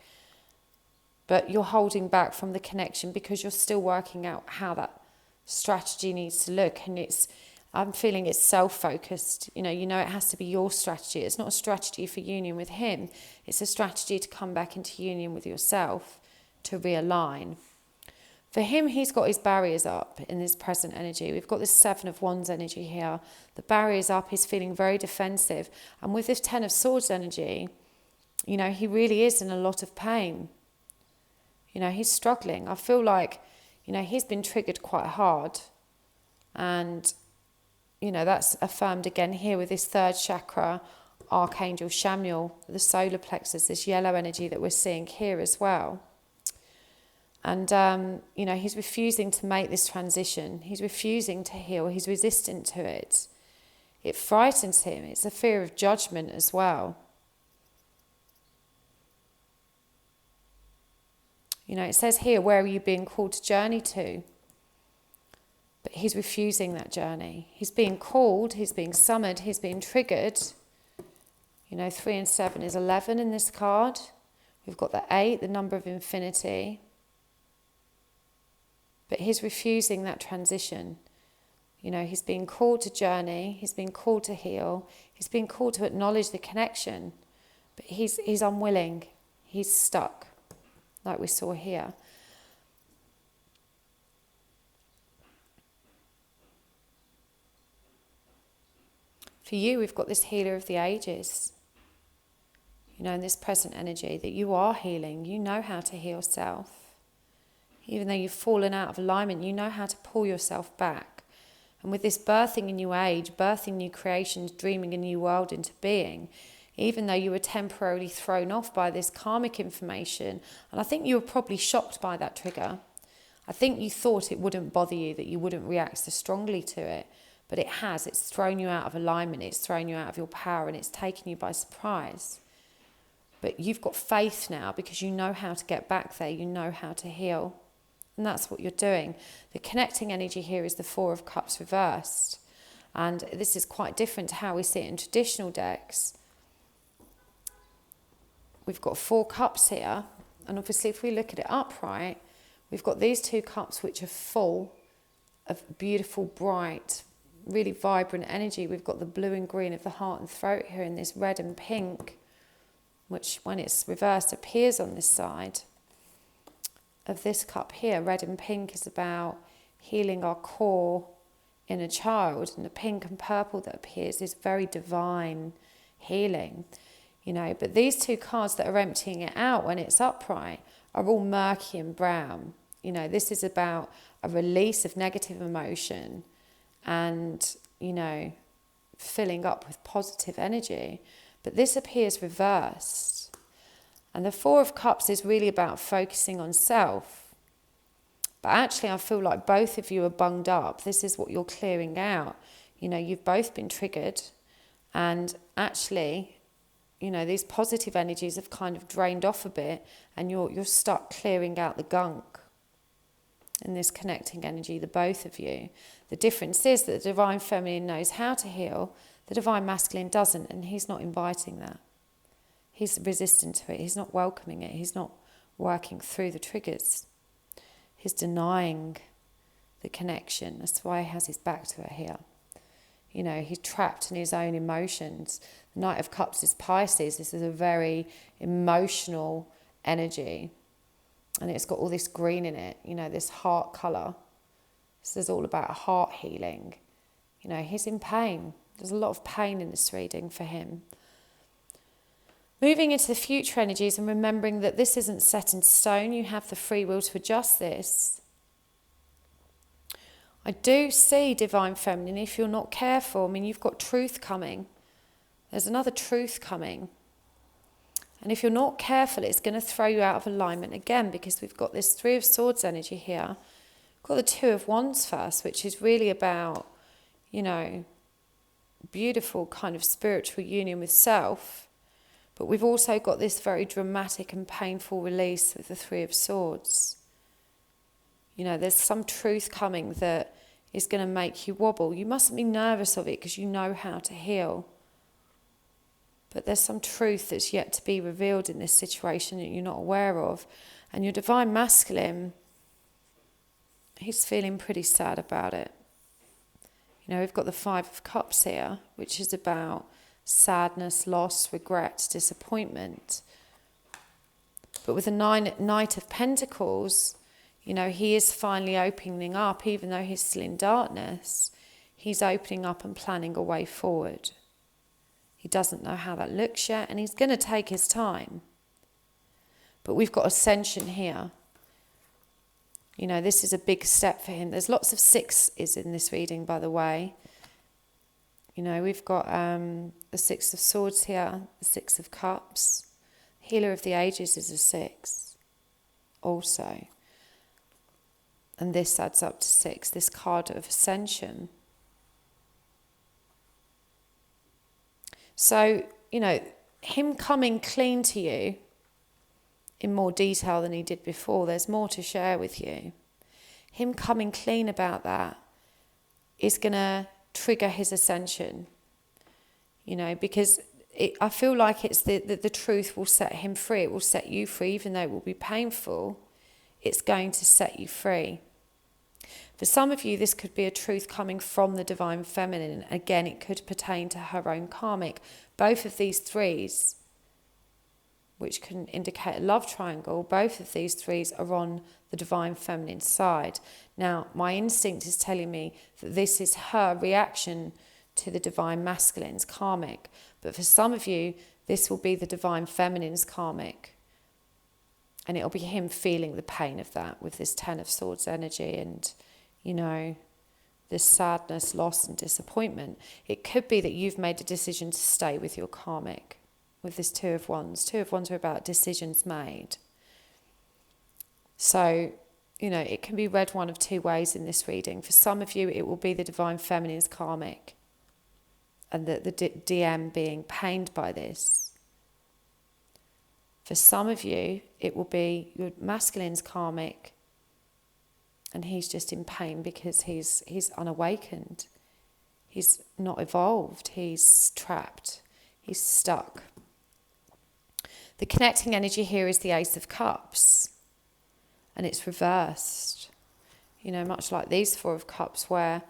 But you're holding back from the connection because you're still working out how that strategy needs to look. And I'm feeling it's self-focused. You know it has to be your strategy. It's not a strategy for union with him. It's a strategy to come back into union with yourself, to realign. For him, he's got his barriers up in this present energy. We've got this 7 of Wands energy here. The barriers up, he's feeling very defensive. And with this 10 of Swords energy, he really is in a lot of pain. He's struggling. I feel like, he's been triggered quite hard. And, that's affirmed again here with this 3rd chakra, Archangel Chamuel, the solar plexus, this yellow energy that we're seeing here as well. And, he's refusing to make this transition. He's refusing to heal. He's resistant to it. It frightens him. It's a fear of judgment as well. It says here, where are you being called to journey to? But he's refusing that journey. He's being called, he's being summoned, he's being triggered. 3 and 7 is 11 in this card. We've got the 8, the number of infinity. But he's refusing that transition. He's being called to journey, he's being called to heal, he's being called to acknowledge the connection. But he's unwilling, he's stuck, like we saw here. For you, we've got this healer of the ages. In this present energy, that you are healing. You know how to heal self. Even though you've fallen out of alignment, you know how to pull yourself back. And with this birthing a new age, birthing new creations, dreaming a new world into being, even though you were temporarily thrown off by this karmic information, and I think you were probably shocked by that trigger. I think you thought it wouldn't bother you, that you wouldn't react so strongly to it. But it has. It's thrown you out of alignment. It's thrown you out of your power, and it's taken you by surprise. But you've got faith now because you know how to get back there. You know how to heal. And that's what you're doing. The connecting energy here is the 4 of Cups reversed. And this is quite different to how we see it in traditional decks. We've got 4 cups here. And obviously if we look at it upright, we've got these 2 cups which are full of beautiful, bright, really vibrant energy. We've got the blue and green of the heart and throat here, and this red and pink, which when it's reversed appears on this side of this cup here. Red and pink is about healing our core inner child, and the pink and purple that appears is very divine healing. But these 2 cards that are emptying it out when it's upright are all murky and brown. This is about a release of negative emotion and, filling up with positive energy. But this appears reversed. And the 4 of Cups is really about focusing on self. But actually, I feel like both of you are bunged up. This is what you're clearing out. You've both been triggered. And actually, these positive energies have kind of drained off a bit, and you're stuck clearing out the gunk in this connecting energy, the both of you. The difference is that the Divine Feminine knows how to heal, the Divine Masculine doesn't, and he's not inviting that. He's resistant to it, he's not welcoming it, he's not working through the triggers. He's denying the connection. That's why he has his back to it here. He's trapped in his own emotions. The Knight of Cups is Pisces. This is a very emotional energy. And it's got all this green in it, this heart colour. This is all about heart healing. He's in pain. There's a lot of pain in this reading for him. Moving into the future energies and remembering that this isn't set in stone. You have the free will to adjust this. I do see, Divine Feminine, if you're not careful, you've got truth coming. There's another truth coming. And if you're not careful, it's going to throw you out of alignment again, because we've got this 3 of Swords energy here. We've got the 2 of Wands first, which is really about, beautiful kind of spiritual union with self. But we've also got this very dramatic and painful release with the 3 of Swords. There's some truth coming that is going to make you wobble. You mustn't be nervous of it because you know how to heal. but there's some truth that's yet to be revealed in this situation that you're not aware of. And your divine masculine, he's feeling pretty sad about it. You know, we've got the 5 of Cups here, which is about sadness, loss, regret, disappointment. But with the Knight of Pentacles, you know, he is finally opening up, even though he's still in darkness. He's opening up and planning a way forward. He doesn't know how that looks yet, and he's going to take his time. But we've got Ascension here. You know, this is a big step for him. There's lots of 6s in this reading, by the way. You know, we've got the 6 of Swords here, the 6 of Cups. Healer of the Ages is a 6 also. And this adds up to 6, this card of Ascension. So, you know, him coming clean to you in more detail than he did before, there's more to share with you. Him coming clean about that is going to trigger his ascension, you know, because I feel like it's the truth will set him free. It will set you free, even though it will be painful. It's going to set you free. For some of you, this could be a truth coming from the divine feminine. Again, it could pertain to her own karmic. Both of these 3s, which can indicate a love triangle, both of these 3s are on the divine feminine side. Now, my instinct is telling me that this is her reaction to the divine masculine's karmic. But for some of you, this will be the divine feminine's karmic. And it'll be him feeling the pain of that with this 10 of Swords energy and, you know, this sadness, loss and disappointment. It could be that you've made a decision to stay with your karmic with this 2 of Wands. 2 of Wands are about decisions made. So, you know, it can be read one of 2 ways in this reading. For some of you, it will be the divine feminine's karmic and the DM being pained by this. For some of you, it will be your masculine's karmic and he's just in pain because he's unawakened. He's not evolved. He's trapped. He's stuck. The connecting energy here is the Ace of Cups. And it's reversed. You know, much like these 4 of Cups where,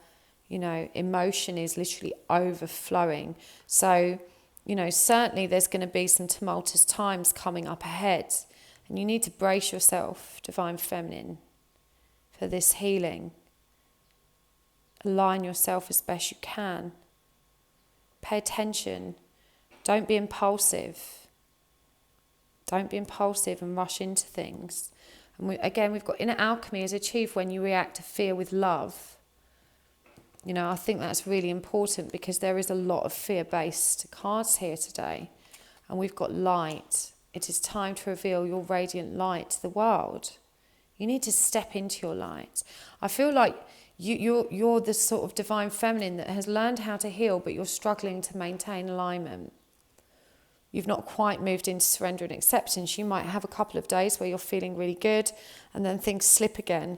you know, emotion is literally overflowing. So, you know, certainly there's going to be some tumultuous times coming up ahead. And you need to brace yourself, divine feminine, for this healing. Align yourself as best you can. Pay attention. Don't be impulsive. Don't be impulsive and rush into things. And we've got inner alchemy is achieved when you react to fear with love. You know, I think that's really important because there is a lot of fear-based cards here today. And we've got light. It is time to reveal your radiant light to the world. You need to step into your light. I feel like you're the sort of divine feminine that has learned how to heal, but you're struggling to maintain alignment. You've not quite moved into surrender and acceptance. You might have a couple of days where you're feeling really good and then things slip again.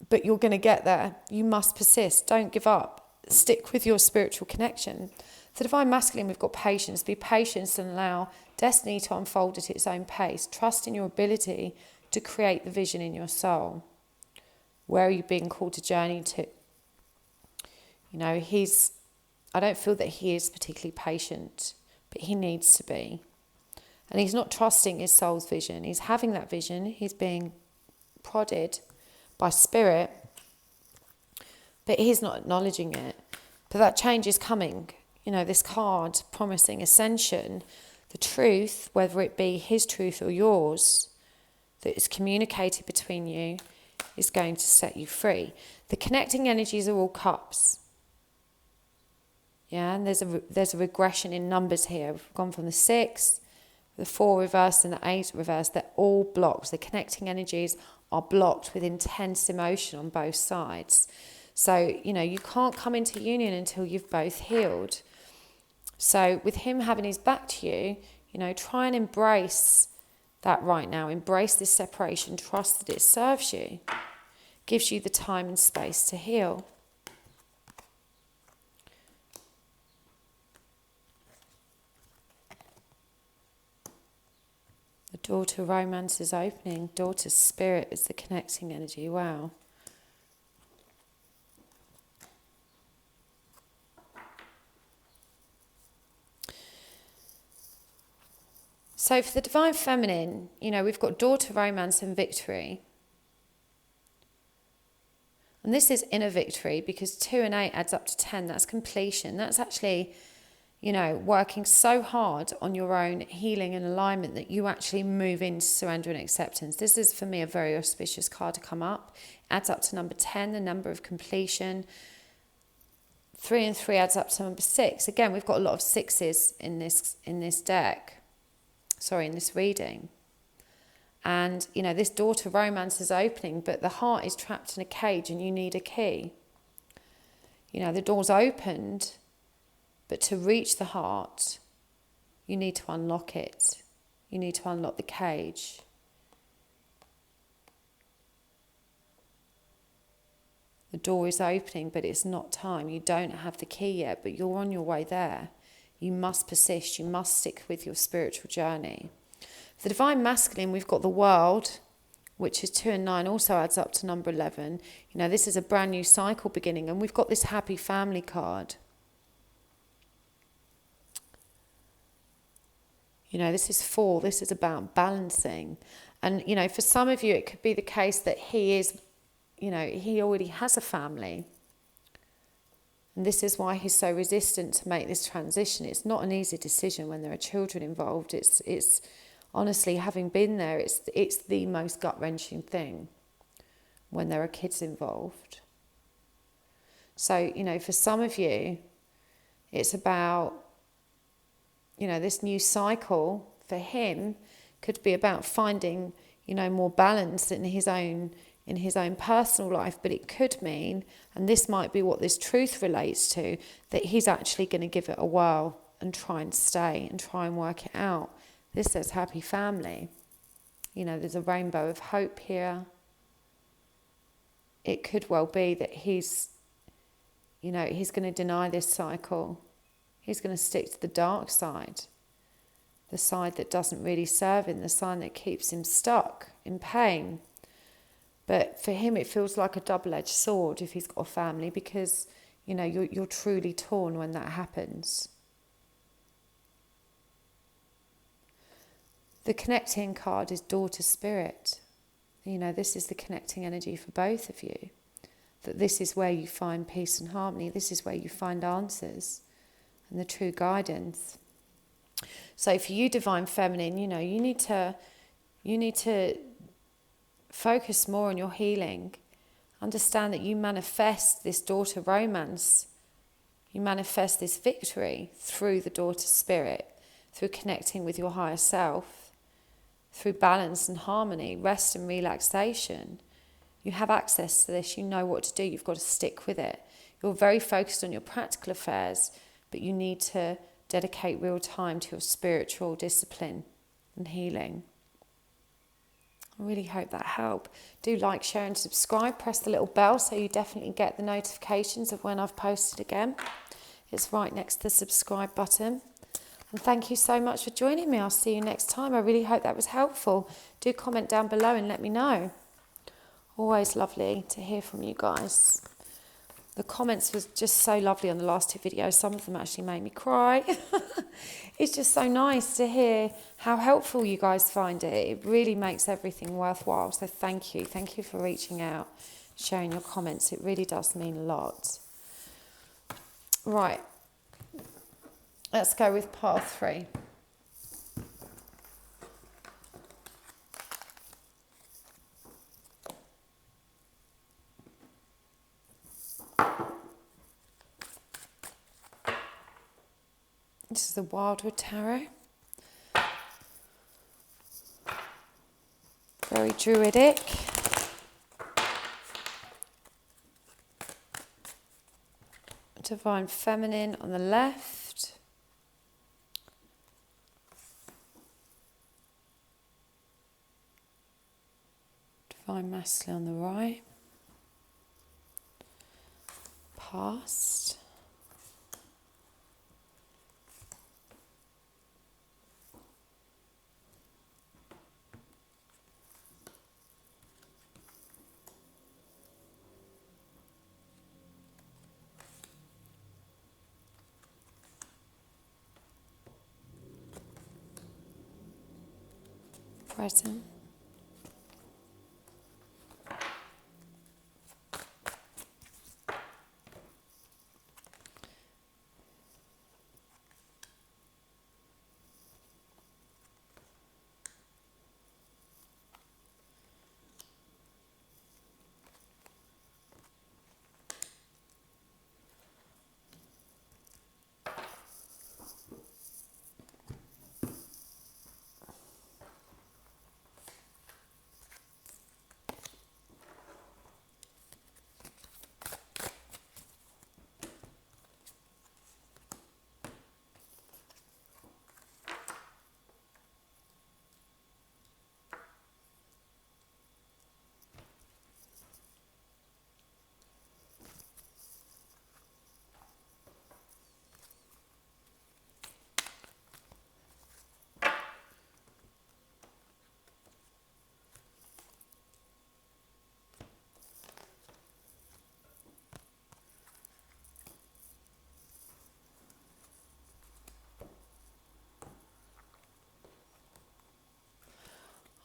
But you're going to get there. You must persist. Don't give up. Stick with your spiritual connection. The divine masculine, we've got patience. Be patient and allow destiny to unfold at its own pace. Trust in your ability to create the vision in your soul. Where are you being called to journey to? You know, I don't feel that he is particularly patient, but he needs to be. And he's not trusting his soul's vision. He's having that vision. He's being prodded by spirit, but he's not acknowledging it. But that change is coming. You know, this card promising ascension, the truth, whether it be his truth or yours, that is communicated between you, is going to set you free. The connecting energies are all cups. Yeah, and there's a regression in numbers here. We've gone from the 6, the 4 reversed and the 8 reversed. They're all blocked. The connecting energies are blocked with intense emotion on both sides. So, you know, you can't come into union until you've both healed. So with him having his back to you, you know, try and embrace that right now. Embrace this separation. Trust that it serves you. Gives you the time and space to heal. Daughter romance is opening. Daughter spirit is the connecting energy. Wow. So for the divine feminine, we've got daughter romance and victory. And this is inner victory because 2 and 8 adds up to 10. That's completion. That's actually, working so hard on your own healing and alignment that you actually move into surrender and acceptance. This is, for me, a very auspicious card to come up. Adds up to number 10, the number of completion. 3 and 3 adds up to number 6. Again, we've got a lot of sixes in this deck. Sorry, in this reading. And, this daughter romance is opening, but the heart is trapped in a cage and you need a key. The door's opened, but to reach the heart, you need to unlock it. You need to unlock the cage. The door is opening, but it's not time. You don't have the key yet, but you're on your way there. You must persist. You must stick with your spiritual journey. For the divine masculine, we've got the world, which is 2 and 9, also adds up to number 11. This is a brand new cycle beginning, and we've got this happy family card. This is 4. This is about balancing. And, for some of you, it could be the case that he is, he already has a family. And this is why he's so resistant to make this transition. It's not an easy decision when there are children involved. It's honestly, having been there, it's the most gut-wrenching thing when there are kids involved. So, for some of you, it's about, this new cycle for him could be about finding, more balance in his own personal life, but it could mean, and this might be what this truth relates to, that he's actually going to give it a whirl and try and stay and try and work it out. This says happy family. There's a rainbow of hope here. It could well be that he's going to deny this cycle. He's going to stick to the dark side, the side that doesn't really serve him, the side that keeps him stuck in pain. But for him, it feels like a double-edged sword if he's got a family, because, you're truly torn when that happens. The connecting card is daughter spirit. This is the connecting energy for both of you. That this is where you find peace and harmony. This is where you find answers and the true guidance. So for you, divine feminine, you need to focus more on your healing. Understand that you manifest this daughter romance. You manifest this victory through the daughter spirit, through connecting with your higher self, through balance and harmony, rest and relaxation. You have access to this. You know what to do. You've got to stick with it. You're very focused on your practical affairs, but you need to dedicate real time to your spiritual discipline and healing. I really hope that helped. Do like, share and subscribe. Press the little bell so you definitely get the notifications of when I've posted again. It's right next to the subscribe button. And thank you so much for joining me. I'll see you next time. I really hope that was helpful. Do comment down below and let me know. Always lovely to hear from you guys. The comments was just so lovely on the last 2 videos. Some of them actually made me cry. It's just so nice to hear how helpful you guys find it. It really makes everything worthwhile. So thank you. Thank you for reaching out, sharing your comments. It really does mean a lot. Right. Let's go with path 3. This is the Wildwood Tarot. Very druidic. Divine Feminine on the left. Divine Masculine on the right. Past. present.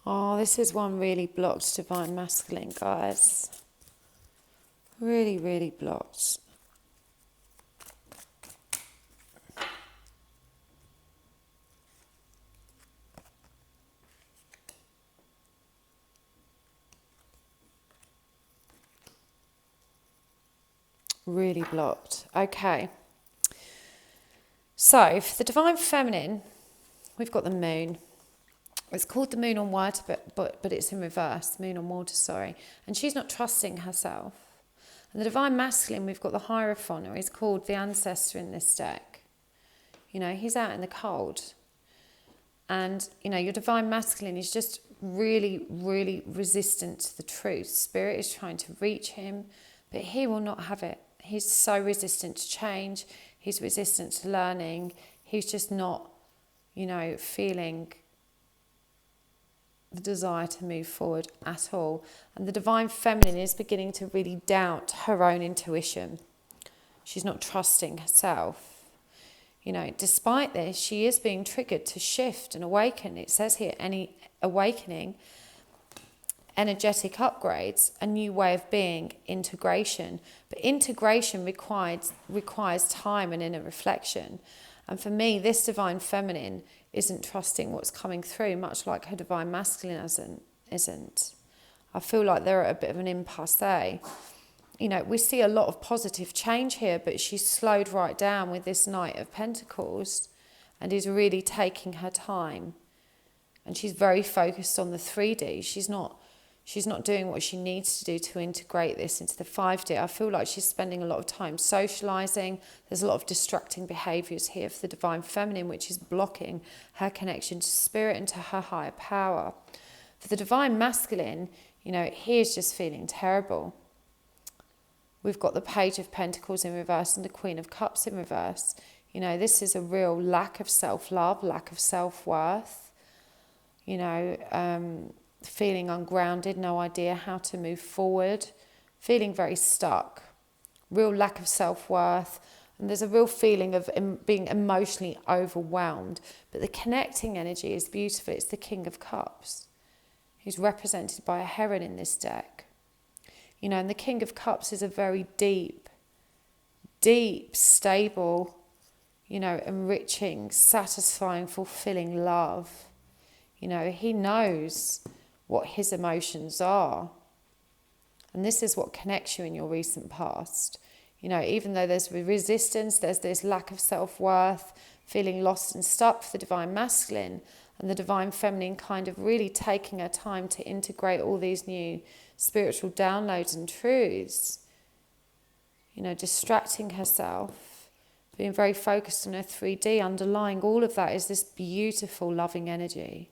Oh, this is one really blocked divine masculine, guys. Really, really blocked. Really blocked. Okay. So, for the divine feminine, we've got the moon. It's called the moon on water, but it's in reverse. Moon on water, sorry. And she's not trusting herself. And the divine masculine, we've got the Hierophant, or he's called the ancestor in this deck. You know, he's out in the cold. And, you know, your divine masculine is just really, really resistant to the truth. Spirit is trying to reach him, but he will not have it. He's so resistant to change. He's resistant to learning. He's just not, you know, feeling the desire to move forward at all. And the divine feminine is beginning to really doubt her own intuition. She's not trusting herself. You know, despite this, she is being triggered to shift and awaken. It says here, any awakening, energetic upgrades, a new way of being, integration. But integration requires time and inner reflection. And for me, this divine feminine isn't trusting what's coming through, much like her divine masculine isn't. I feel like they're at a bit of an impasse. You know, we see a lot of positive change here, but she's slowed right down with this Knight of Pentacles and is really taking her time. And she's very focused on the 3D. She's not doing what she needs to do to integrate this into the 5D. I feel like she's spending a lot of time socializing. There's a lot of distracting behaviors here for the divine feminine, which is blocking her connection to spirit and to her higher power. For the divine masculine, you know, he is just feeling terrible. We've got the Page of Pentacles in reverse and the Queen of Cups in reverse. You know, this is a real lack of self-love, lack of self-worth. You know, feeling ungrounded, no idea how to move forward, feeling very stuck, real lack of self-worth, and there's a real feeling of being emotionally overwhelmed. But the connecting energy is beautiful. It's the King of Cups, who's represented by a heron in this deck. You know, and the King of Cups is a very deep, stable, you know, enriching, satisfying, fulfilling love. You know, he knows what his emotions are. And this is what connects you in your recent past. You know, even though there's resistance, there's this lack of self-worth, feeling lost and stuck for the divine masculine, and the divine feminine kind of really taking her time to integrate all these new spiritual downloads and truths. You know, distracting herself, being very focused on her 3D. Underlying all of that is this beautiful, loving energy.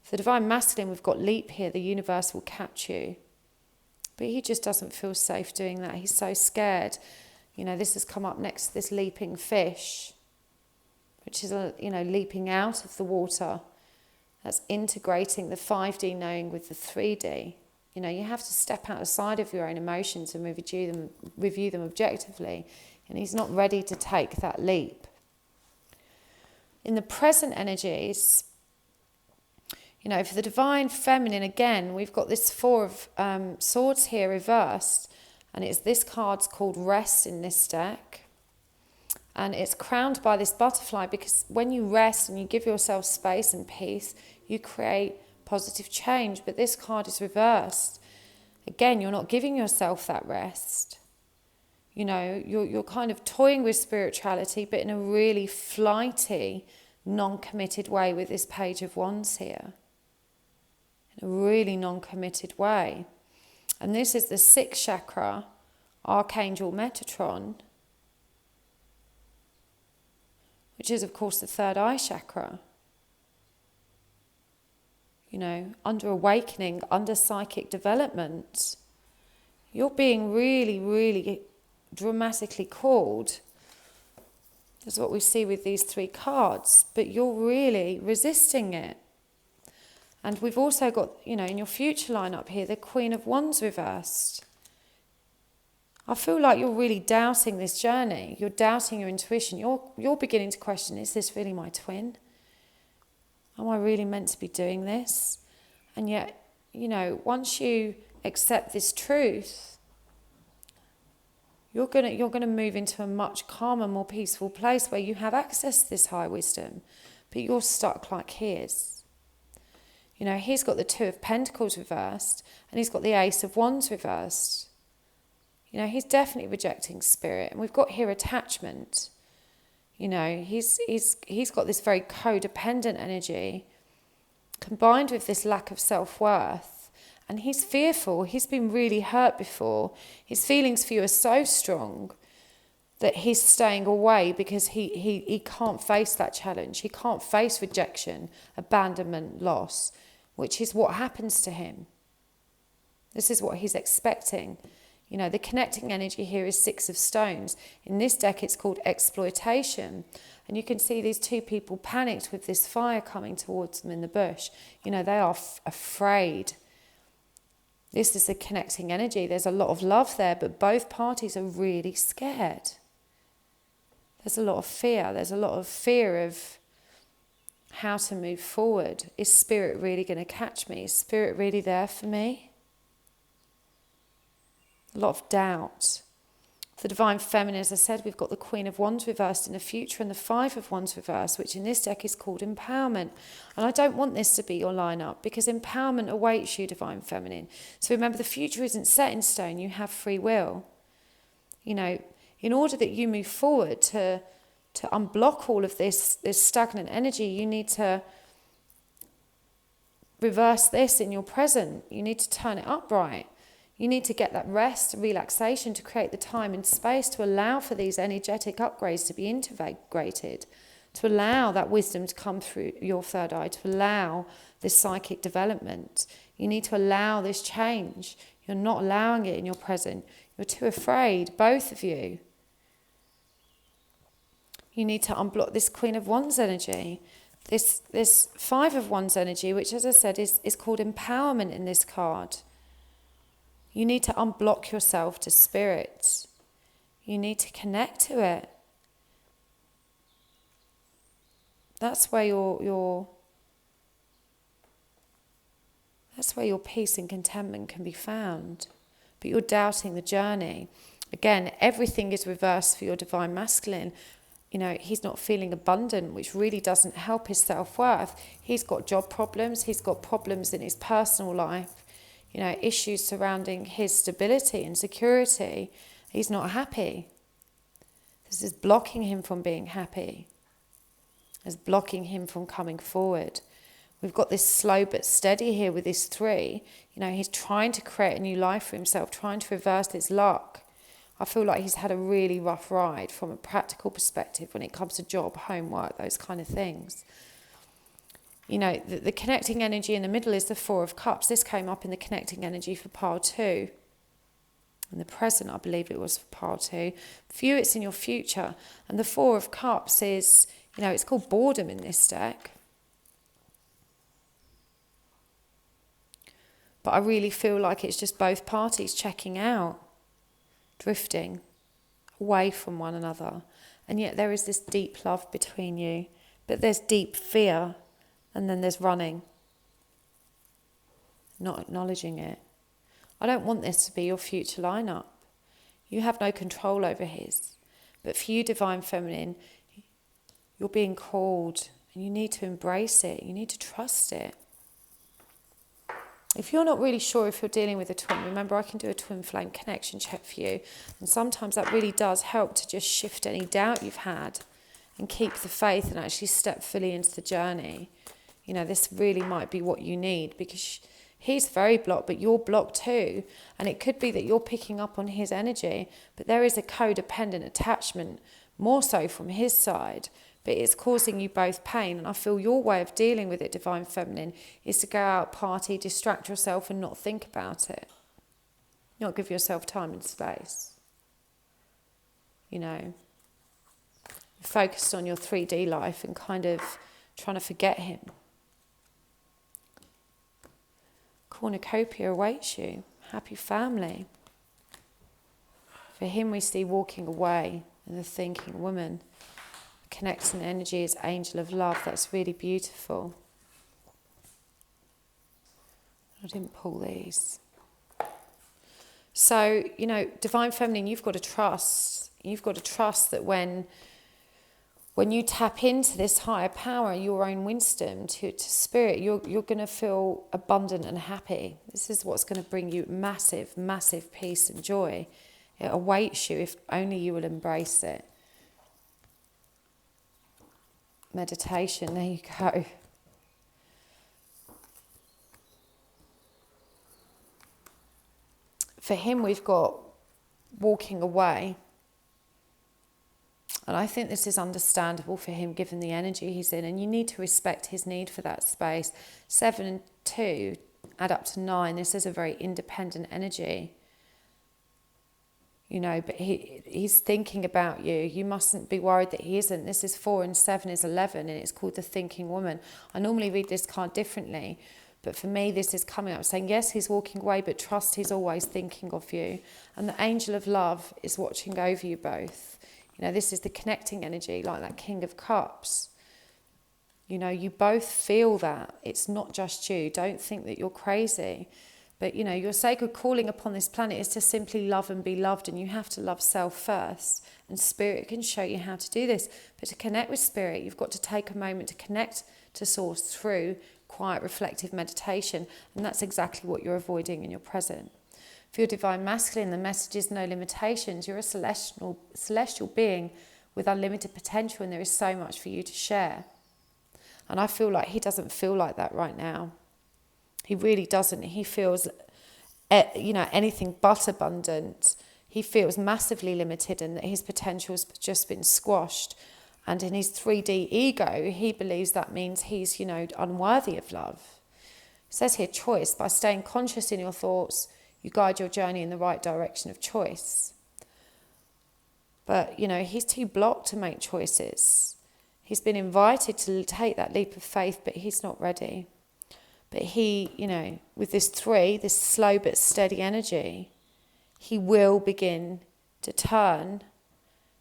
For the divine masculine, we've got leap here. The universe will catch you. But he just doesn't feel safe doing that. He's so scared. You know, this has come up next to this leaping fish, which is, you know, leaping out of the water. That's integrating the 5D knowing with the 3D. You know, you have to step outside of your own emotions and review them objectively. And he's not ready to take that leap. In the present energies, You know, for the divine feminine, again, we've got this Four of Swords here reversed, and it's this card's called Rest in this deck. And it's crowned by this butterfly, because when you rest and you give yourself space and peace, you create positive change. But this card is reversed. Again, you're not giving yourself that rest. You know, you're kind of toying with spirituality, but in a really flighty, non-committed way with this Page of Wands here. In a really non-committed way. And this is the 6th chakra, Archangel Metatron, which is, of course, the 3rd eye chakra. You know, under awakening, under psychic development, you're being really, really dramatically called. That's what we see with these 3 cards, but you're really resisting it. And we've also got, you know, in your future line up here, the Queen of Wands reversed. I feel like you're really doubting this journey. You're doubting your intuition. You're beginning to question, is this really my twin? Am I really meant to be doing this? And yet, you know, once you accept this truth, you're gonna move into a much calmer, more peaceful place where you have access to this high wisdom, but you're stuck like he is. You know, he's got the 2 of Pentacles reversed, and he's got the Ace of Wands reversed. You know, he's definitely rejecting spirit. And we've got here attachment. You know, he's got this very codependent energy combined with this lack of self-worth. And he's fearful. He's been really hurt before. His feelings for you are so strong that he's staying away because he can't face that challenge. He can't face rejection, abandonment, loss, which is what happens to him. This is what he's expecting. You know, the connecting energy here is 6 of Stones. In this deck, it's called Exploitation. And you can see these 2 people panicked with this fire coming towards them in the bush. You know, they are afraid. This is the connecting energy. There's a lot of love there, but both parties are really scared. There's a lot of fear. There's a lot of fear of how to move forward. Is spirit really going to catch me? Is spirit really there for me? A lot of doubt. The divine feminine, as I said, we've got the Queen of Wands reversed in the future and the 5 of Wands reversed, which in this deck is called empowerment. And I don't want this to be your lineup, because empowerment awaits you, divine feminine. So remember, the future isn't set in stone. You have free will. You know, in order that you move forward to unblock all of this stagnant energy, you need to reverse this in your present. You need to turn it upright. You need to get that rest, relaxation, to create the time and space to allow for these energetic upgrades to be integrated, to allow that wisdom to come through your 3rd eye, to allow this psychic development. You need to allow this change. You're not allowing it in your present. You're too afraid, both of you. You need to unblock this Queen of Wands energy. This 5 of Wands energy, which, as I said, is called empowerment in this card. You need to unblock yourself to spirit. You need to connect to it. That's where your peace and contentment can be found. But you're doubting the journey. Again, everything is reversed for your divine masculine. You know, he's not feeling abundant, which really doesn't help his self-worth. He's got job problems. He's got problems in his personal life. You know, issues surrounding his stability and security. He's not happy. This is blocking him from being happy. It's blocking him from coming forward. We've got this slow but steady here with this 3. You know, he's trying to create a new life for himself, trying to reverse his luck. I feel like he's had a really rough ride from a practical perspective when it comes to job, homework, those kind of things. You know, the connecting energy in the middle is the 4 of Cups. This came up in the connecting energy for pile 2. In the present, I believe it was for pile 2. For you, it's in your future. And the 4 of Cups is, you know, it's called boredom in this deck. But I really feel like it's just both parties checking out, drifting away from one another. And yet there is this deep love between you. But there's deep fear. And then there's running. not acknowledging it. I don't want this to be your future lineup. You have no control over his. But for you, Divine Feminine, you're being called and you need to embrace it. You need to trust it. If you're not really sure if you're dealing with a twin, remember I can do a twin flame connection check for you. And sometimes that really does help to just shift any doubt you've had and keep the faith and actually step fully into the journey. You know, this really might be what you need, because he's very blocked, but you're blocked too. And it could be that you're picking up on his energy, but there is a codependent attachment, more so from his side, but it's causing you both pain. And I feel your way of dealing with it, Divine Feminine, is to go out, party, distract yourself and not think about it. Not give yourself time and space. You know, focused on your 3D life and kind of trying to forget him. Cornucopia awaits you. Happy family. For him we see walking away and the thinking woman. Connecting energy is angel of love. That's really beautiful. I didn't pull these. So, you know, Divine Feminine, you've got to trust. You've got to trust that when you tap into this higher power, your own wisdom, to spirit, you're going to feel abundant and happy. This is what's going to bring you massive, massive peace and joy. It awaits you if only you will embrace it. Meditation, there you go. For him, we've got walking away. And I think this is understandable for him, given the energy he's in. And you need to respect his need for that space. 7 and 2 add up to 9. This is a very independent energy. You know, but he's thinking about you. You mustn't be worried that he isn't. This is 4 and 7 is 11, and it's called the Thinking Woman. I normally read this card differently, but for me this is coming up saying, yes, he's walking away, but trust he's always thinking of you. And the angel of love is watching over you both. You know, this is the connecting energy, like that King of Cups. You know, you both feel that. It's not just you. Don't think that you're crazy. But, you know, your sacred calling upon this planet is to simply love and be loved, and you have to love self first. And Spirit can show you how to do this. But to connect with Spirit, you've got to take a moment to connect to Source through quiet, reflective meditation. And that's exactly what you're avoiding in your present. For your Divine Masculine, the message is no limitations. You're a celestial being with unlimited potential, and there is so much for you to share. And I feel like he doesn't feel like that right now. He really doesn't. He feels, you know, anything but abundant. He feels massively limited and that his potential's just been squashed. And in his 3D ego, he believes that means he's, you know, unworthy of love. It says here, choice. By staying conscious in your thoughts, you guide your journey in the right direction of choice. But, you know, he's too blocked to make choices. He's been invited to take that leap of faith, but he's not ready. But he, you know, with this 3, this slow but steady energy, he will begin to turn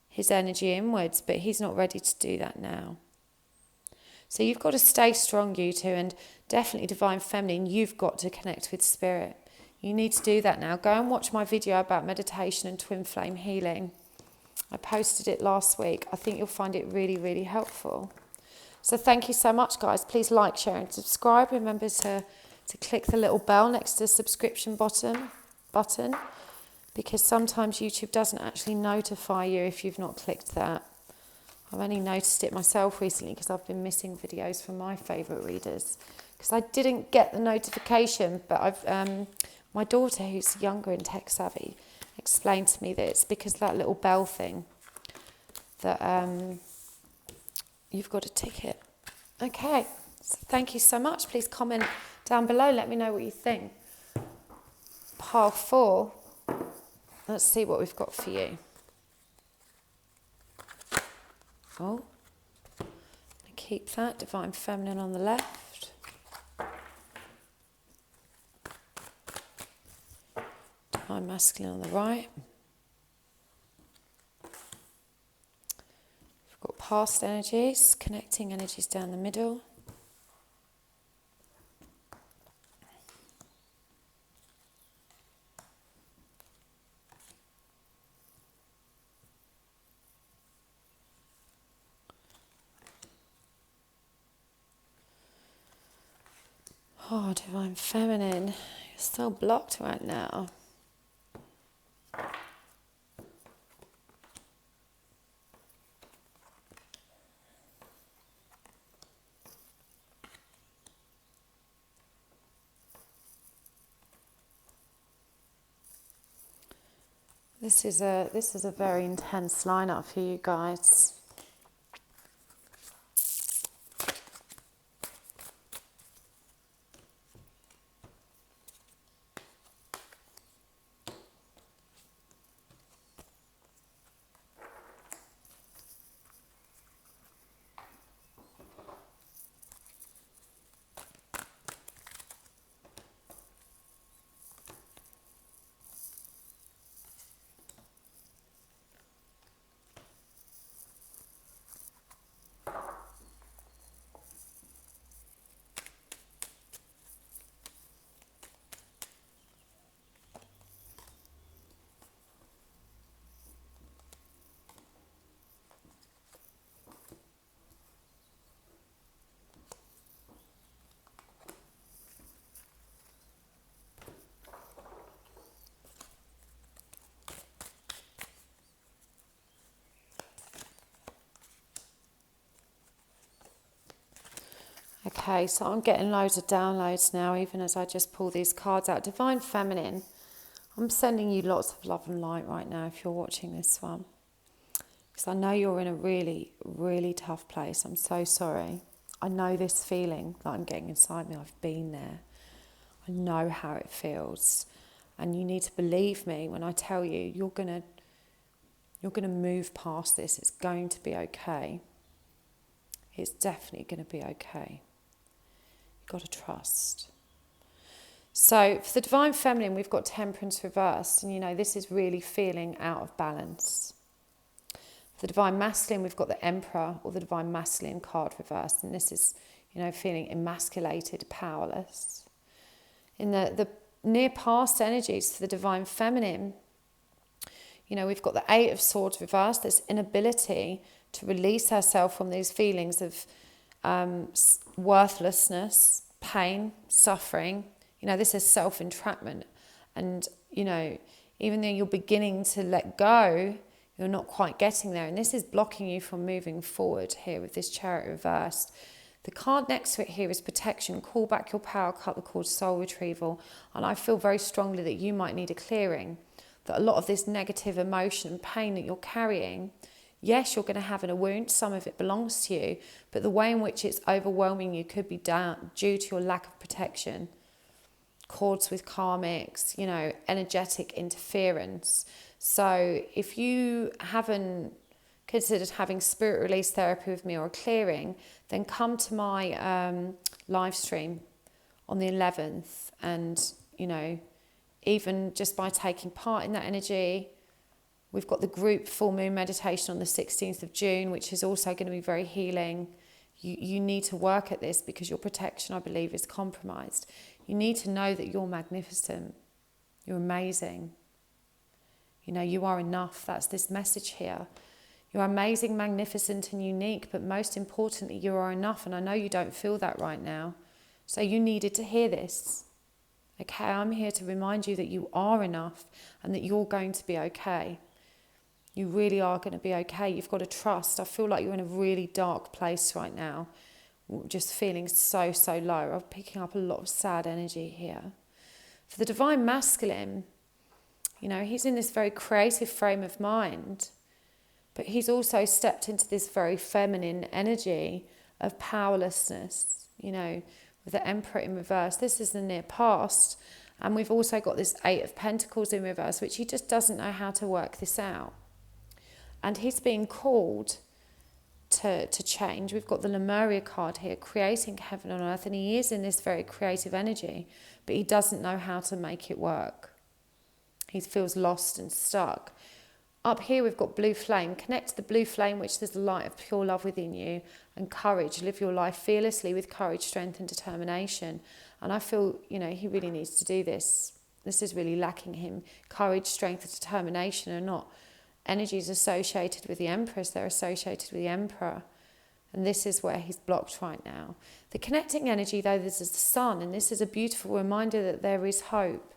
his energy inwards, but he's not ready to do that now. So you've got to stay strong, you two, and definitely Divine Feminine, you've got to connect with Spirit. You need to do that now. Go and watch my video about meditation and twin flame healing. I posted it last week. I think you'll find it really, really helpful. So thank you so much, guys. Please like, share and subscribe. Remember to click the little bell next to the subscription button, because sometimes YouTube doesn't actually notify you if you've not clicked that. I've only noticed it myself recently because I've been missing videos from my favourite readers because I didn't get the notification, but my daughter, who's younger and tech savvy, explained to me that it's because of that little bell thing that you've got a ticket. Okay, so thank you so much. Please comment down below. Let me know what you think. Pile 4. Let's see what we've got for you. Oh, keep that. Divine Feminine on the left. Divine Masculine on the right. Got past energies, connecting energies down the middle. Oh, Divine Feminine, you're so blocked right now. This is a very intense lineup for you guys. Okay, so I'm getting loads of downloads now, even as I just pull these cards out. Divine Feminine, I'm sending you lots of love and light right now if you're watching this one. Because I know you're in a really, really tough place. I'm so sorry. I know this feeling that I'm getting inside me. I've been there. I know how it feels. And you need to believe me when I tell you, you're gonna move past this. It's going to be okay. It's definitely going to be okay. You've got to trust. So for the Divine Feminine, we've got Temperance reversed. And, you know, this is really feeling out of balance. For the Divine Masculine, we've got the Emperor or the Divine Masculine card reversed. And this is, you know, feeling emasculated, powerless. In the near past energies for the Divine Feminine, you know, we've got the Eight of Swords reversed. This inability to release herself from these feelings of worthlessness, pain, suffering. You know, this is self-entrapment. And, you know, even though you're beginning to let go, you're not quite getting there. And this is blocking you from moving forward here with this Chariot reversed. The card next to it here is protection. Call back your power, cut the cord, soul retrieval. And I feel very strongly that you might need a clearing. That a lot of this negative emotion and pain that you're carrying, yes, you're going to have in a wound. Some of it belongs to you. But the way in which it's overwhelming you could be due to your lack of protection. Cords with karmics, you know, energetic interference. So if you haven't considered having spirit release therapy with me or a clearing, then come to my live stream on the 11th. And, you know, even just by taking part in that energy, we've got the group full moon meditation on the 16th of June, which is also going to be very healing. You need to work at this because your protection, I believe, is compromised. You need to know that you're magnificent. You're amazing. You know, you are enough. That's this message here. You're amazing, magnificent and unique, but most importantly, you are enough. And I know you don't feel that right now. So you needed to hear this. Okay, I'm here to remind you that you are enough and that you're going to be okay. You really are going to be okay. You've got to trust. I feel like you're in a really dark place right now. Just feeling so, so low. I'm picking up a lot of sad energy here. For the Divine Masculine, you know, he's in this very creative frame of mind, but he's also stepped into this very feminine energy of powerlessness, you know, with the Emperor in reverse. This is the near past. And we've also got this Eight of Pentacles in reverse, which he just doesn't know how to work this out. And he's being called to change. We've got the Lemurian card here, creating heaven on earth. And he is in this very creative energy, but he doesn't know how to make it work. He feels lost and stuck. Up here we've got blue flame. Connect to the blue flame, which there's the light of pure love within you, and courage. Live your life fearlessly with courage, strength and determination. And I feel, you know, he really needs to do this. This is really lacking him. Courage, strength and determination are not energies associated with the Empress. They're associated with the Emperor. And this is where he's blocked right now. The connecting energy, though, this is the sun, and this is a beautiful reminder that there is hope.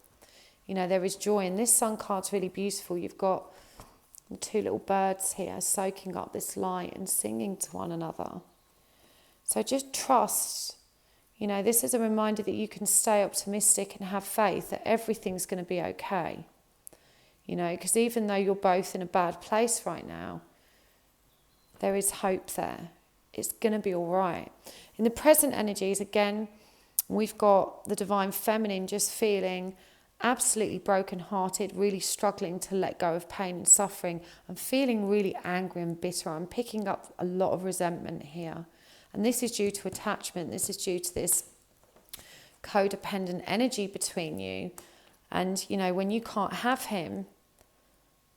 You know, there is joy. And this sun card's really beautiful. You've got 2 little birds here soaking up this light and singing to one another. So just trust. You know, this is a reminder that you can stay optimistic and have faith that everything's going to be okay. You know, because even though you're both in a bad place right now, there is hope there. It's going to be all right. In the present energies, again, we've got the divine feminine just feeling absolutely broken-hearted, really struggling to let go of pain and suffering. I'm feeling really angry and bitter. I'm picking up a lot of resentment here. And this is due to attachment. This is due to this codependent energy between you. And, you know, when you can't have him,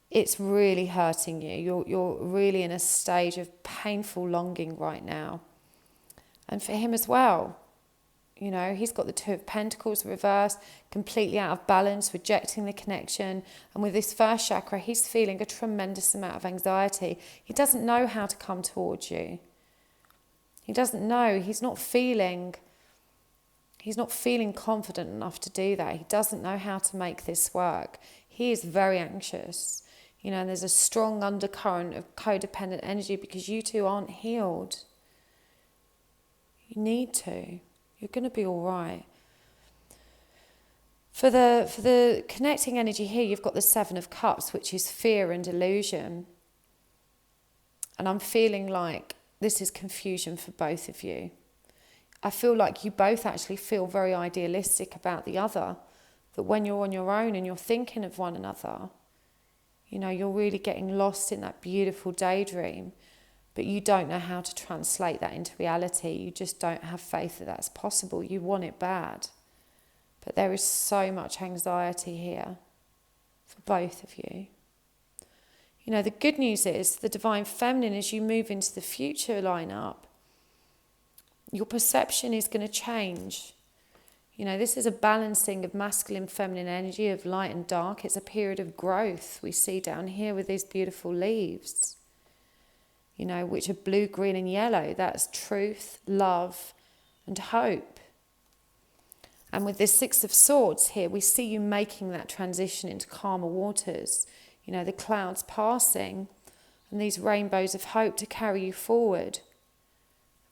it's really hurting you. You're really in a stage of painful longing right now. And for him as well, you know, he's got the 2 of Pentacles reversed, completely out of balance, rejecting the connection. And with this first chakra, he's feeling a tremendous amount of anxiety. He doesn't know how to come towards you. He doesn't know. He's not feeling confident enough to do that. He doesn't know how to make this work. He is very anxious. You know, and there's a strong undercurrent of codependent energy because you two aren't healed. You need to. You're going to be all right. For the connecting energy here, you've got the 7 of Cups, which is fear and illusion. And I'm feeling like this is confusion for both of you. I feel like you both actually feel very idealistic about the other. That when you're on your own and you're thinking of one another, you know, you're really getting lost in that beautiful daydream. But you don't know how to translate that into reality. You just don't have faith that that's possible. You want it bad. But there is so much anxiety here for both of you. You know, the good news is the divine feminine, as you move into the future lineup, your perception is going to change. You know, this is a balancing of masculine, feminine energy, of light and dark. It's a period of growth we see down here with these beautiful leaves, you know, which are blue, green and yellow. That's truth, love and hope. And with this 6 of Swords here, we see you making that transition into calmer waters. You know, the clouds passing and these rainbows of hope to carry you forward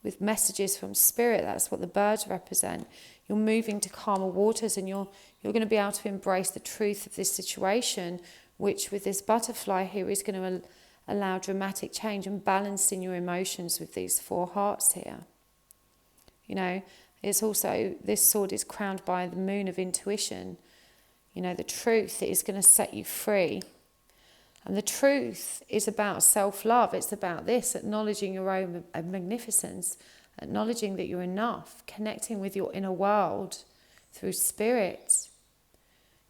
with messages from spirit. That's what the birds represent. You're moving to calmer waters and you're going to be able to embrace the truth of this situation, which with this butterfly here is going to allow dramatic change and balancing your emotions with these 4 hearts here. You know, it's also, this sword is crowned by the moon of intuition. You know, the truth that is going to set you free. And the truth is about self-love. It's about this, acknowledging your own magnificence, acknowledging that you're enough, connecting with your inner world through spirit.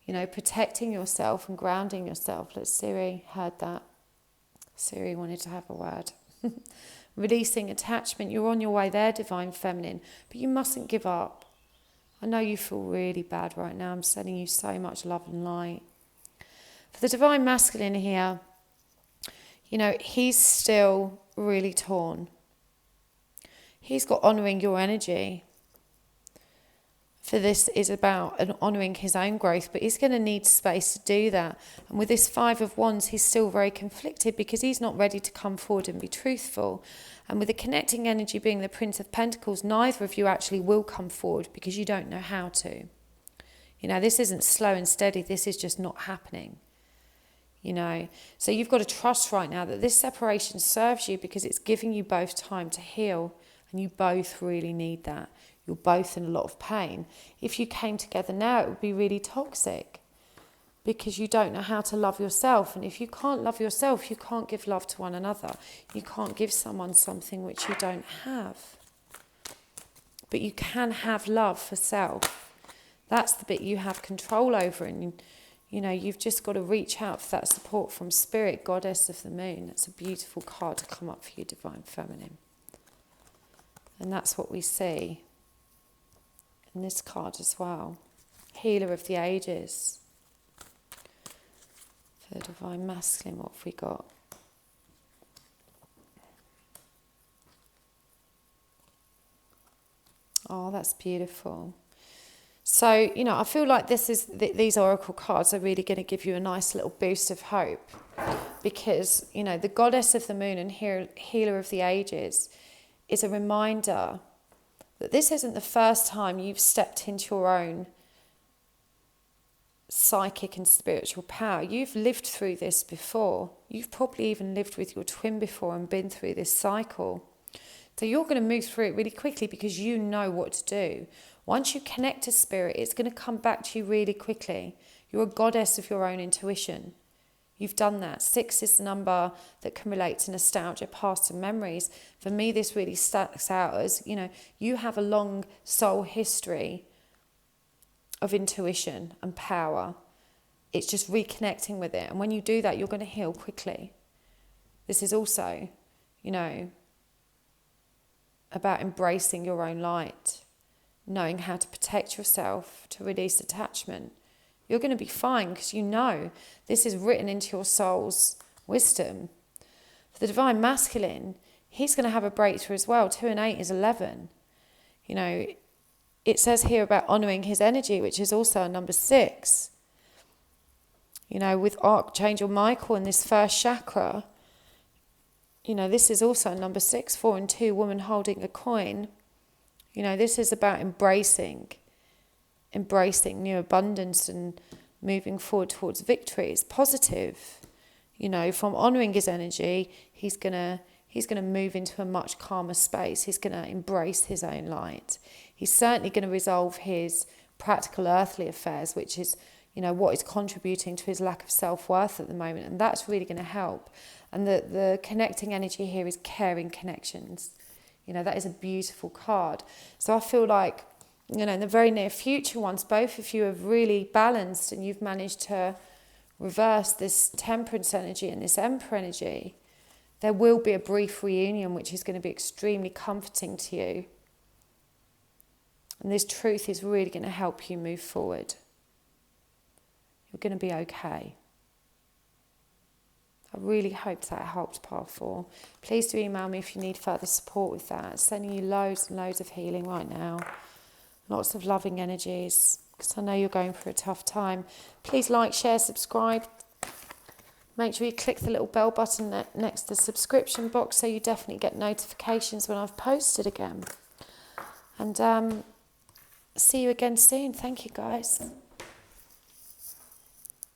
You know, protecting yourself and grounding yourself. Look, Siri heard that. Siri wanted to have a word. Releasing attachment. You're on your way there, divine feminine. But you mustn't give up. I know you feel really bad right now. I'm sending you so much love and light. For the divine masculine here, you know, he's still really torn. He's got honouring your energy. For this is about honouring his own growth, but he's going to need space to do that. And with this 5 of Wands, he's still very conflicted because he's not ready to come forward and be truthful. And with the connecting energy being the Prince of Pentacles, neither of you actually will come forward because you don't know how to. You know, this isn't slow and steady. This is just not happening. You know, so you've got to trust right now that this separation serves you because it's giving you both time to heal, and you both really need that. You're both in a lot of pain. If you came together now, it would be really toxic because you don't know how to love yourself. And if you can't love yourself, you can't give love to one another. You can't give someone something which you don't have. But you can have love for self. That's the bit you have control over. And you know, you've just got to reach out for that support from Spirit, Goddess of the Moon. That's a beautiful card to come up for you, Divine Feminine. And that's what we see in this card as well. Healer of the Ages. For the Divine Masculine, what have we got? Oh, that's beautiful. So, you know, I feel like these oracle cards are really going to give you a nice little boost of hope, because, you know, the goddess of the moon and healer of the ages is a reminder that this isn't the first time you've stepped into your own psychic and spiritual power. You've lived through this before. You've probably even lived with your twin before and been through this cycle. So you're going to move through it really quickly because you know what to do. Once you connect to spirit, it's going to come back to you really quickly. You're a goddess of your own intuition. You've done that. 6 is the number that can relate to nostalgia, past and memories. For me, this really stacks out as, you know, you have a long soul history of intuition and power. It's just reconnecting with it. And when you do that, you're going to heal quickly. This is also, you know, about embracing your own light, knowing how to protect yourself, to release attachment. You're going to be fine because you know this is written into your soul's wisdom. For the divine masculine, he's going to have a breakthrough as well. 2 and 8 is 11. You know, it says here about honouring his energy, which is also a number 6. You know, with Archangel Michael in this first chakra, you know, this is also a number 6, 4 and 2, woman holding a coin. You know, this is about embracing new abundance and moving forward towards victory. It's positive. You know, from honouring his energy, he's gonna move into a much calmer space. He's gonna embrace his own light. He's certainly going to resolve his practical earthly affairs, which is, you know, what is contributing to his lack of self-worth at the moment, and that's really going to help. And the connecting energy here is caring connections. You know, that is a beautiful card. So I feel like, you know, in the very near future, once both of you have really balanced and you've managed to reverse this temperance energy and this emperor energy, there will be a brief reunion which is going to be extremely comforting to you. And this truth is really going to help you move forward. You're going to be okay. I really hope that helped, part 4. Please do email me if you need further support with that. Sending you loads and loads of healing right now. Lots of loving energies, because I know you're going through a tough time. Please like, share, subscribe. Make sure you click the little bell button next to the subscription box so you definitely get notifications when I've posted again. And see you again soon. Thank you, guys.